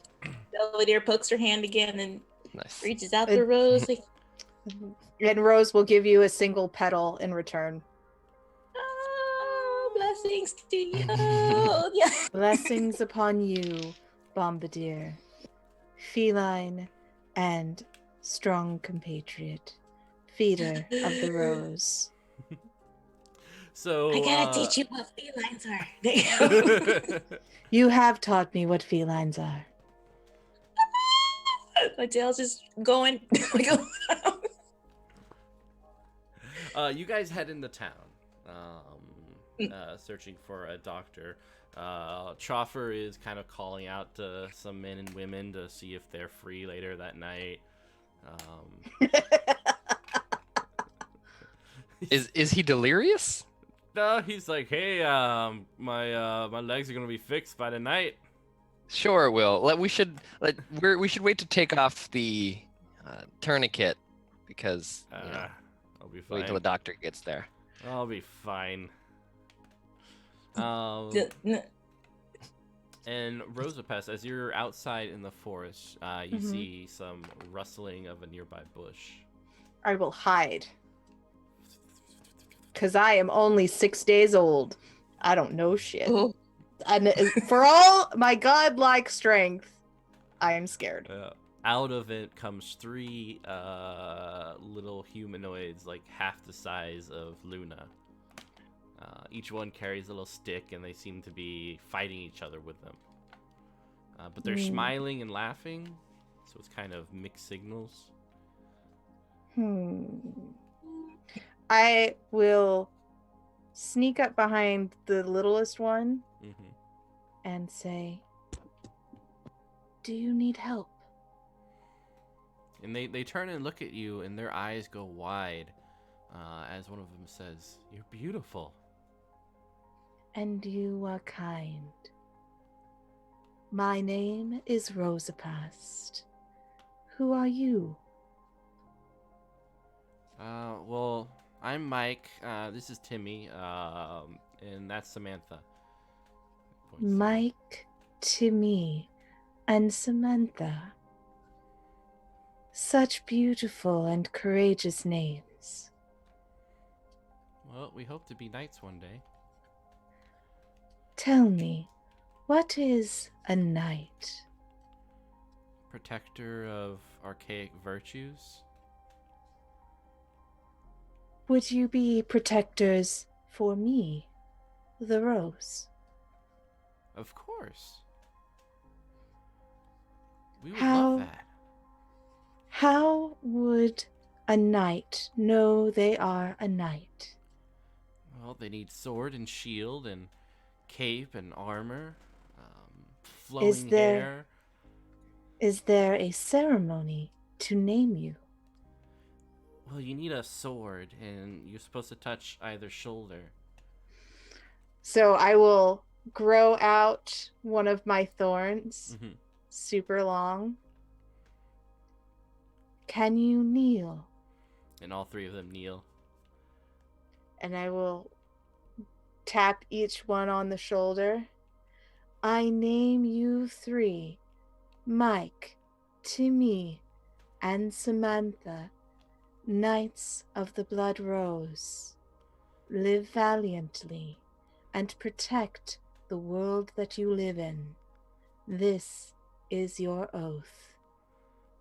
Belvedere pokes her hand again and Nice. reaches out the rose. Like, And Rose will give you a single petal in return. oh, blessings to you. Yeah. Blessings upon you, Bombardier, feline and strong compatriot, feeder of the rose. So I gotta teach you what felines are. You have taught me what felines are. My tail's just going. You guys head into town, searching for a doctor. Choffer is kind of calling out to some men and women to see if they're free later that night. Is he delirious? No, he's like, hey, my legs are gonna be fixed by the night. Sure, it will. We should wait to take off the tourniquet because I'll be wait till fine. the doctor gets there. I'll be fine. And Rosapest, as you're outside in the forest, you see some rustling of a nearby bush. I will hide. Because I am only 6 days old. I don't know shit. Oh. And for all my godlike strength, I am scared. Out of it comes 3 little humanoids, like half the size of Luna. Each one carries a little stick, and they seem to be fighting each other with them. But they're smiling and laughing, so it's kind of mixed signals. I will sneak up behind the littlest one and say, do you need help? And they turn and look at you, and their eyes go wide as one of them says, "You're beautiful." And you are kind. My name is Rosapast. Who are you? Well, I'm Mike. This is Timmy. And that's Samantha. Mike, Timmy, and Samantha. Such beautiful and courageous names. Well, we hope to be knights one day. Tell me, what is a knight? Protector of archaic virtues. Would you be protectors for me, the Rose? Of course. We would How- love that. How would a knight know they are a knight? Well, they need sword and shield and cape and armor, flowing hair. Is there a ceremony to name you? Well, you need a sword, and you're supposed to touch either shoulder. So I will grow out one of my thorns, super long. Can you kneel? And all 3 of them kneel. And I will tap each one on the shoulder. I name you 3, Mike, Timmy, and Samantha, Knights of the Blood Rose. Live valiantly and protect the world that you live in. This is your oath.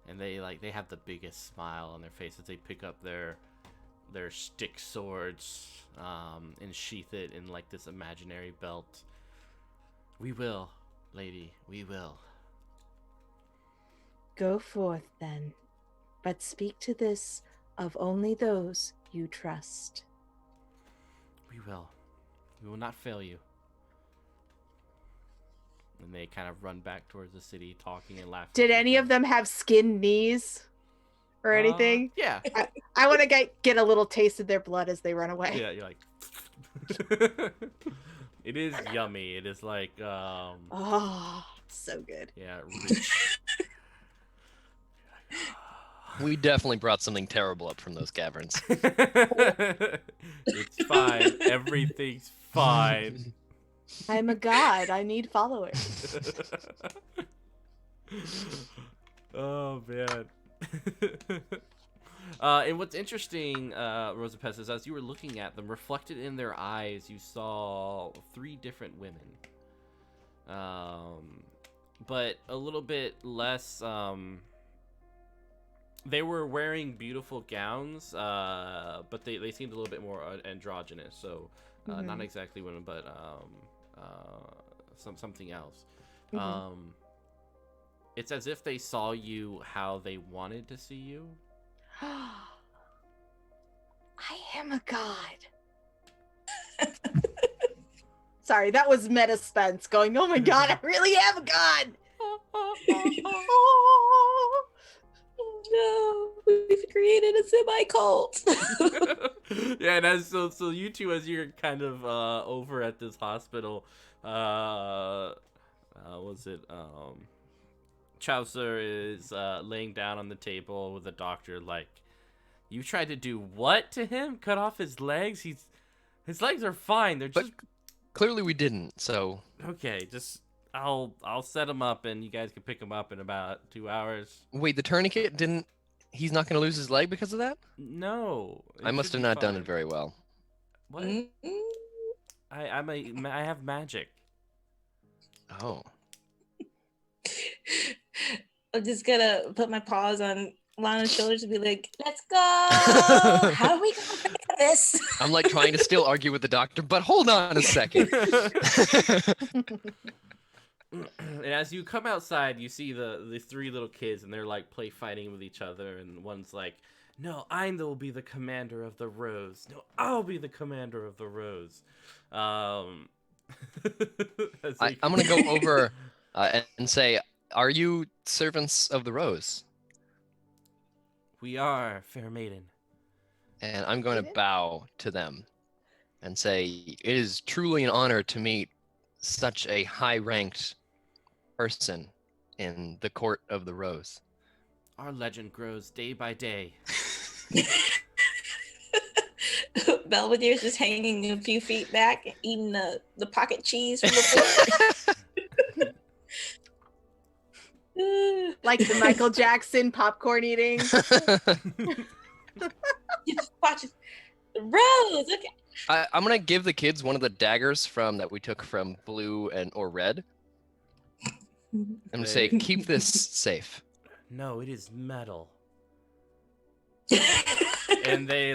And they have the biggest smile on their face as they pick up their stick swords and sheath it in like this imaginary belt. We will, lady, we will. Go forth then, but speak to this of only those you trust. We will. We will not fail you. And they kind of run back towards the city, talking and laughing. Did to any each of them have skin knees or anything? Yeah. I want to get a little taste of their blood as they run away. Yeah, you're like. It is yummy. It is like Oh, so good. yeah, rich. We definitely brought something terrible up from those caverns. It's fine. Everything's fine. I'm a god. I need followers. Oh man. And what's interesting, Rosapest, is as you were looking at them, reflected in their eyes, you saw 3 different women. But a little bit less. They were wearing beautiful gowns, but they seemed a little bit more androgynous. So not exactly women, but something else. It's as if they saw you how they wanted to see you. I am a god. Sorry, that was Meta Spence going, oh my god, I really am a god! No, we've created a semi-cult. Yeah, and so you two, as you're kind of over at this hospital, was it Chaucer is laying down on the table with the doctor, like, you tried to do what to him? Cut off his legs? His legs are fine. They're But just clearly we didn't, so... okay. Just I'll set him up, and you guys can pick him up in about 2 hours. Wait, the tourniquet didn't... He's not going to lose his leg because of that? No, I must have not done it very well. What? Mm-mm. I have magic. Oh. I'm just gonna put my paws on Lana's shoulders and be like, let's go. How are we gonna fix this? I'm like trying to still argue with the doctor, but hold on a second. And as you come outside, you see the 3 little kids, and they're like play fighting with each other. And one's like, "No, will be the commander of the Rose. No, I'll be the commander of the Rose." I'm gonna go over and say, "Are you servants of the Rose?" We are, fair maiden. And I'm going to bow to them and say, "It is truly an honor to meet such a high-ranked person in the court of the Rose." Our legend grows day by day. Belvedere's just hanging a few feet back, eating the pocket cheese from the floor. Like the Michael Jackson popcorn eating. Just watch it. Rose, okay. I'm gonna give the kids one of the daggers that we took from Blue or Red. I'm gonna say, "Keep this safe." No, it is metal. And they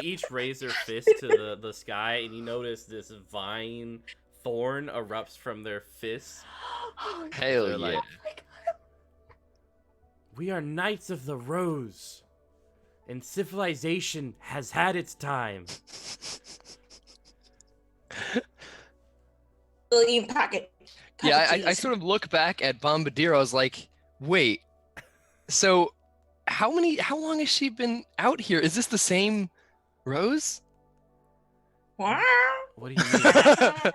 each raise their fist to the sky, and you notice this vine thorn erupts from their fists. Hell They're yeah! like, "We are Knights of the Rose, and civilization has had its time." Still eating pocket Yeah, I cheese. sort of look back at Bombadil. I was like, "Wait, so how long has she been out here? Is this the same Rose?" What do you mean?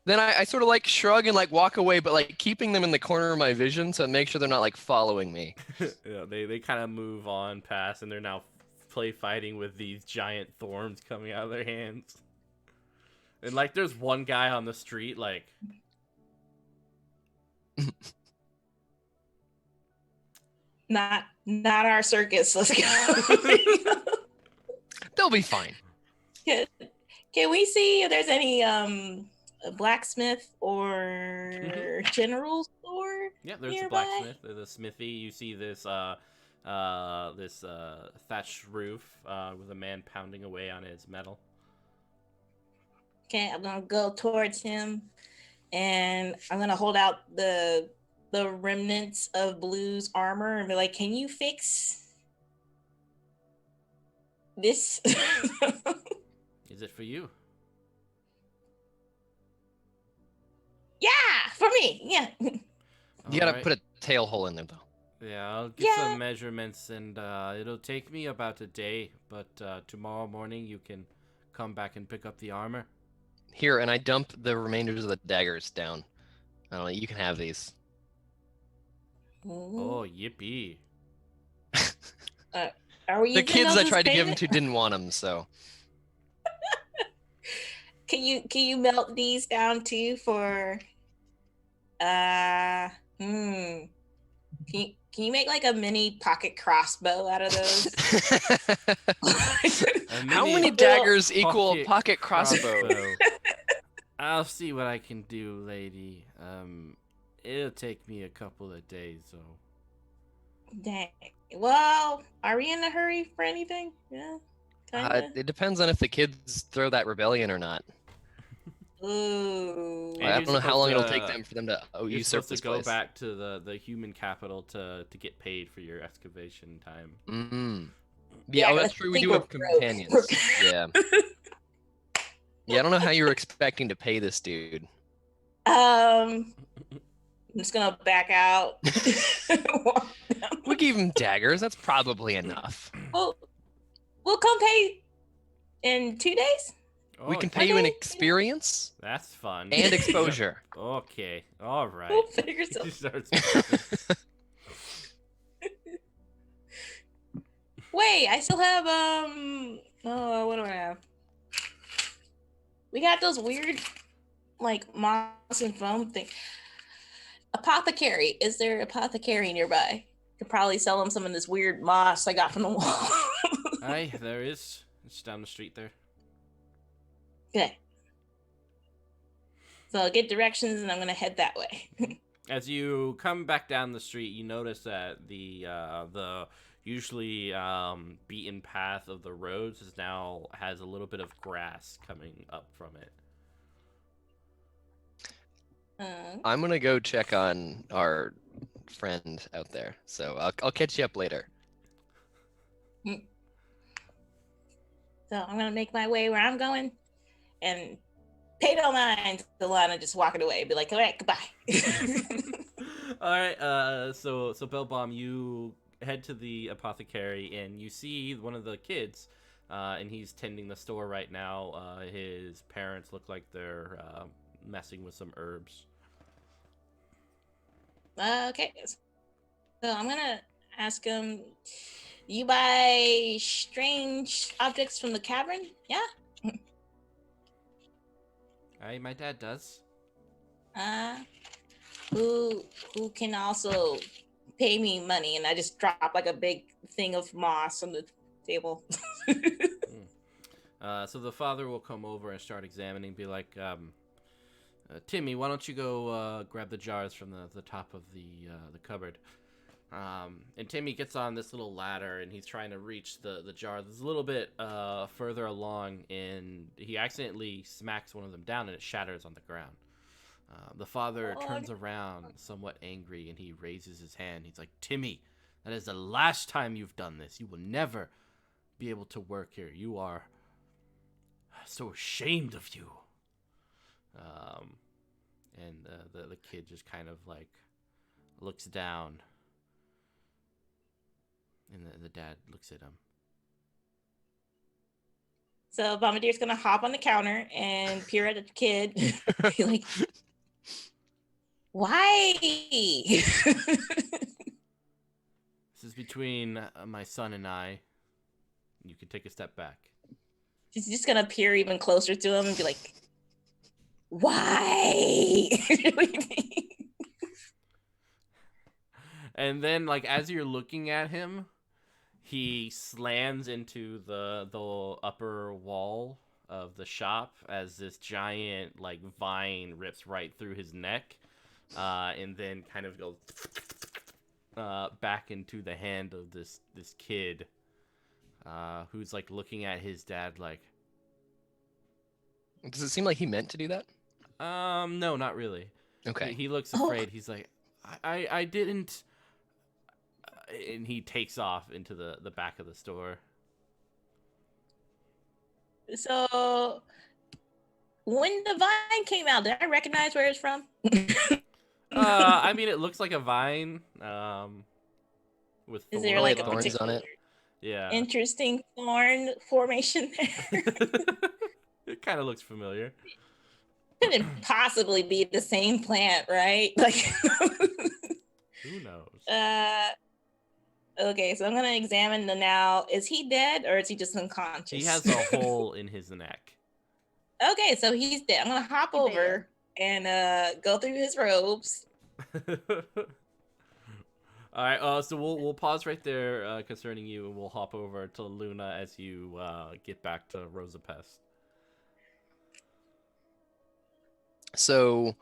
Then I sort of like shrug and like walk away, but like keeping them in the corner of my vision to make sure they're not like following me. Yeah, they kind of move on past, and they're now play fighting with these giant thorns coming out of their hands. And like, there's one guy on the street, like, Not our circus. Let's go. They'll be fine. Can we see if there's any a blacksmith or general store? yeah, there's Nearby? the blacksmith, there's the smithy. You see this thatched roof with a man pounding away on his metal. Okay, I'm gonna go towards him, and I'm gonna hold out the remnants of Blue's armor and be like, "Can you fix this?" Is it for you? Yeah, for me. Yeah. You gotta Alright. put a tail hole in there though. Yeah, I'll get Yeah. some measurements, and it'll take me about a day, but tomorrow morning you can come back and pick up the armor. Here, and I dump the remainders of the daggers down. I don't know, you can have these. Oh, yippee! Are we The even kids on I this tried to give them payment? to didn't want them, so. Can you melt these down too for can you make like a mini pocket crossbow out of those? How mini many daggers equal a pocket pocket crossbow? I'll see what I can do, lady. It'll take me a couple of days, though. Dang. Well, are we in a hurry for anything? Yeah. Kinda. It depends on if the kids throw that rebellion or not. Ooh. And I you're don't know how long supposed it'll to- take them for them to You're usurp supposed this to go place. back to the human capital to get paid for your excavation time. Mm. Yeah, Yeah, oh, I that's true. We think do have we're broke. companions. Yeah. Yeah, I don't know how you were expecting to pay this dude. I'm just gonna back out. We gave him daggers. That's probably enough. Well, we'll come pay in 2 days. We Oh, can pay you in Okay. experience That's fun. and exposure. Okay. All right. We'll figure He something. starts- Wait, I still have oh, what do I have? We got those weird like moss and foam thing. Apothecary. Is there an apothecary nearby? Could probably sell him some of this weird moss I got from the wall. Aye, there is. It's down the street there. Okay. So I'll get directions and I'm gonna head that way. As you come back down the street, you notice that the usually beaten path of the roads has a little bit of grass coming up from it. I'm gonna go check on our friend out there. So I'll catch you up later. So I'm gonna make my way where I'm going and pay no mind to Lana just walking away. Be like, all right, goodbye. All right. So Bellbomb, you head to the apothecary and you see one of the kids, and he's tending the store right now. His parents look like they're messing with some herbs. Okay. So I'm gonna ask him. You buy strange objects from the cavern? Yeah. Aye, my dad does. Who can also pay me money? And I just drop like a big thing of moss on the table. So the father will come over and start examining, be like, Timmy, why don't you go grab the jars from the top of the cupboard? And Timmy gets on this little ladder and he's trying to reach the jar that's a little bit further along, and he accidentally smacks one of them down and it shatters on the ground. The father turns around somewhat angry and he raises his hand. He's like, Timmy, that is the last time you've done this. You will never be able to work here. You are so ashamed of you. And the kid just kind of like looks down, and the dad looks at him. So Bombadier's gonna hop on the counter and peer at the kid. Be like, why? This is between my son and I. You can take a step back. She's just gonna peer even closer to him and be like, why? And then, like, as you're looking at him, he slams into the upper wall of the shop as this giant, like, vine rips right through his neck, and then kind of goes back into the hand of this kid, who's, like, looking at his dad like... Does it seem like he meant to do that? No, not really. Okay. He looks afraid. He's like, I didn't... And he takes off into the back of the store. So when the vine came out, did I recognize where it's from? I mean, it looks like a vine. With Is there thorns like a thorns on particular it? Yeah. interesting thorn formation there? It kind of looks familiar. Couldn't possibly be the same plant, right? Like, Who knows? Okay, so I'm gonna examine the now. Is he dead or is he just unconscious? He has a hole in his neck. Okay, so he's dead. I'm gonna hop over and go through his robes. All right. So we'll pause right there concerning you, and we'll hop over to Luna as you get back to Rosa Pest. So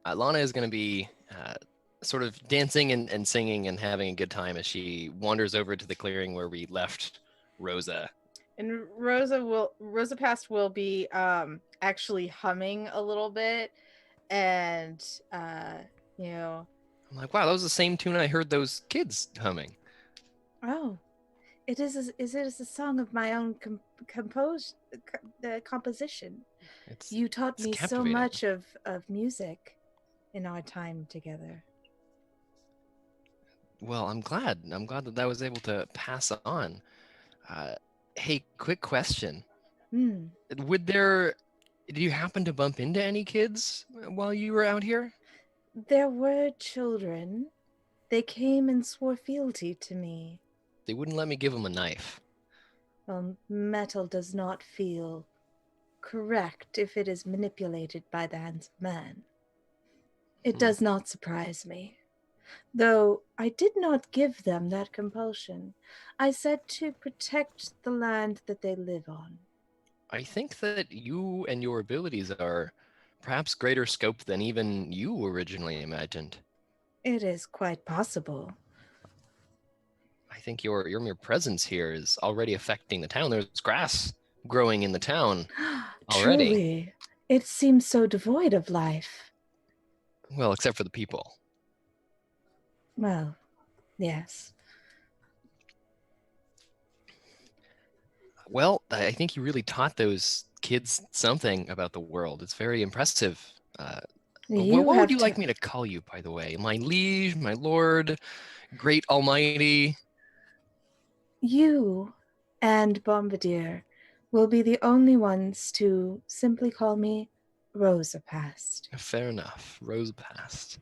Lana is going to be sort of dancing and singing and having a good time as she wanders over to the clearing where we left Rosa. And Rosa Past will be actually humming a little bit, and you know, I'm like, wow, that was the same tune I heard those kids humming. oh, it is a song of my own composition. You taught me so much of music in our time together. Well, I'm glad that I was able to pass on. Hey, quick question. Did you happen to bump into any kids while you were out here? There were children. They came and swore fealty to me. They wouldn't let me give them a knife. Well, metal does not feel correct if it is manipulated by the hands of man. It does not surprise me. Though I did not give them that compulsion. I said to protect the land that they live on. I think that you and your abilities are perhaps greater scope than even you originally imagined. It is quite possible. I think your mere presence here is already affecting the town. There's grass growing in the town already. Truly, it seems so devoid of life. Well, except for the people. Well, yes. Well, I think you really taught those kids something about the world. It's very impressive. What would you like me to call you, by the way? My liege, my lord, great almighty? You and Bombardier will be the only ones to simply call me Rosa Past. Fair enough. Rosa Past.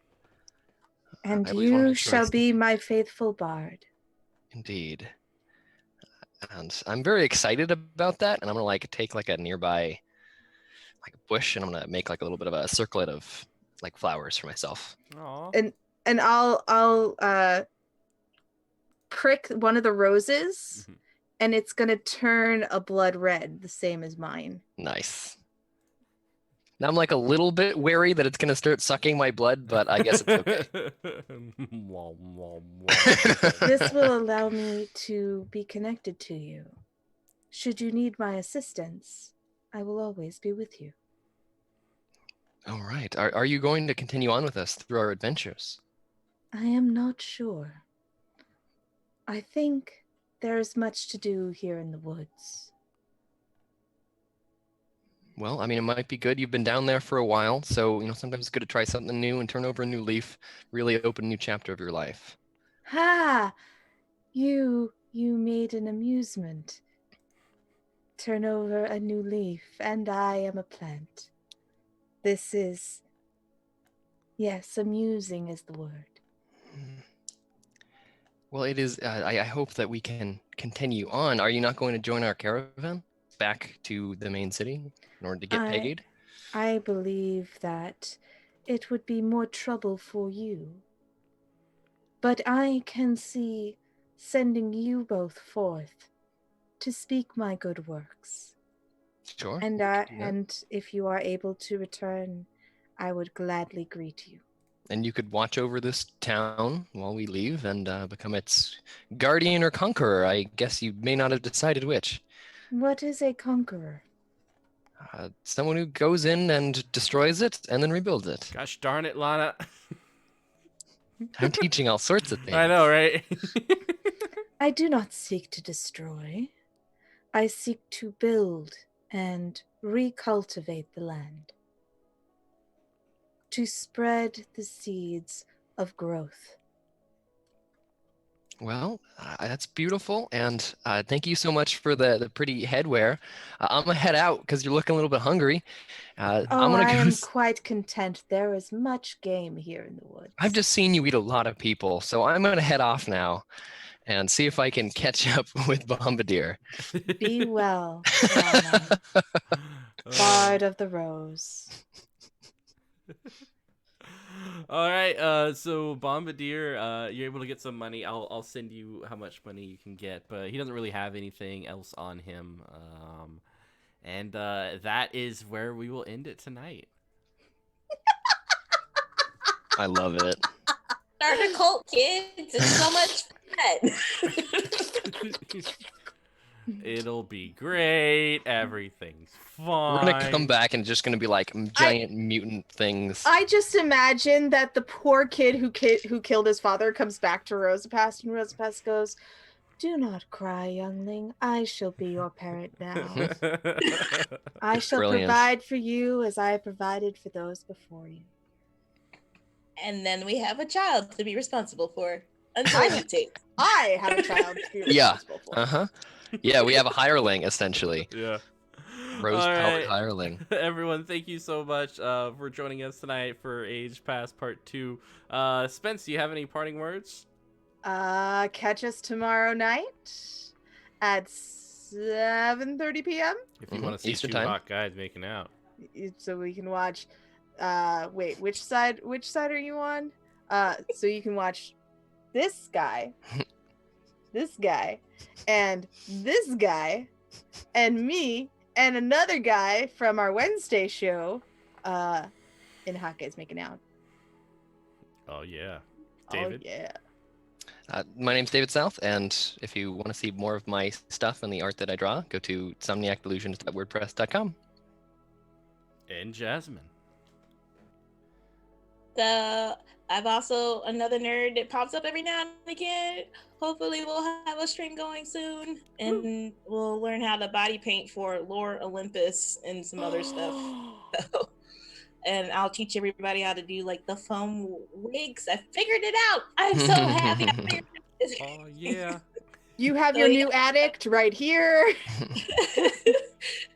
And you shall be my faithful bard. Indeed. And I'm very excited about that. And I'm gonna take a nearby bush, and I'm gonna make a little bit of a circlet of flowers for myself. Aww. And I'll prick one of the roses, and it's gonna turn a blood red, the same as mine. Nice. Now I'm a little bit wary that it's gonna start sucking my blood, but I guess it's okay. This will allow me to be connected to you. Should you need my assistance, I will always be with you. All right. Are you going to continue on with us through our adventures? I am not sure. I think there is much to do here in the woods. Well, I mean, it might be good. You've been down there for a while, so sometimes it's good to try something new and turn over a new leaf, really open a new chapter of your life. Ha! You made an amusement. Turn over a new leaf, and I am a plant. This is, yes, amusing is the word. Well, it is. I hope that we can continue on. Are you not going to join our caravan back to the main city in order to get paid? I believe that it would be more trouble for you. But I can see sending you both forth to speak my good works. Sure. And if you are able to return, I would gladly greet you. And you could watch over this town while we leave and become its guardian or conqueror. I guess you may not have decided which. What is a conqueror? Someone who goes in and destroys it and then rebuilds it. Gosh darn it, Lana. I'm teaching all sorts of things. I know, right? I do not seek to destroy. I seek to build and recultivate the land. To spread the seeds of growth. Well, that's beautiful, and thank you so much for the pretty headwear. I'm gonna head out because you're looking a little bit hungry. I'm Oh, gonna I go. am quite content. There is much game here in the woods. I've just seen you eat a lot of people, so I'm gonna head off now and see if I can catch up with Bombardier. Be well, Rana, Bard of the Rose. All right, so Bombardier, you're able to get some money. I'll send you how much money you can get, but he doesn't really have anything else on him. And that is where we will end it tonight. I love it. Start a cult, kids. It's so much fun. It'll be great. Everything's fine. We're gonna come back and just gonna be like giant mutant things. I just imagine that the poor kid who killed his father comes back to Rosapast, and Rosapast goes, "Do not cry, youngling. I shall be your parent now. I shall Brilliant. provide for you as I provided for those before you." And then we have a child to be responsible for until it mutates. I have a child to be Yeah. responsible for. Uh-huh. Yeah, we have a hireling essentially. Yeah. Rose-powered All right. hireling. Everyone, thank you so much for joining us tonight for Age Pass Part 2. Spence, do you have any parting words? Catch us tomorrow night at 7:30 p.m. If you want to see Eastern two time. hot guys making out. so we can watch. Wait, which side are you on? So you can watch this guy, this guy, and this guy, and me, and another guy from our Wednesday show, in Hot Guys Making Out. Oh, yeah. David? Oh yeah. My name's David South, and if you want to see more of my stuff and the art that I draw, go to somniacdelusions.wordpress.com. And Jasmine. I've also another nerd that pops up every now and again. Hopefully we'll have a stream going soon, and we'll learn how to body paint for Lore Olympus and some other stuff. So, and I'll teach everybody how to do like the foam wigs. I figured it out. I'm so happy. I figured it out. Oh, yeah. You have So, your yeah. new addict right here.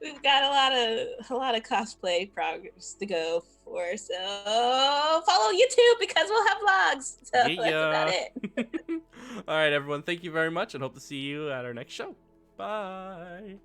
We've got a lot of cosplay progress to go for. So follow YouTube because we'll have vlogs. So that's about it. All right, everyone. Thank you very much, and hope to see you at our next show. Bye.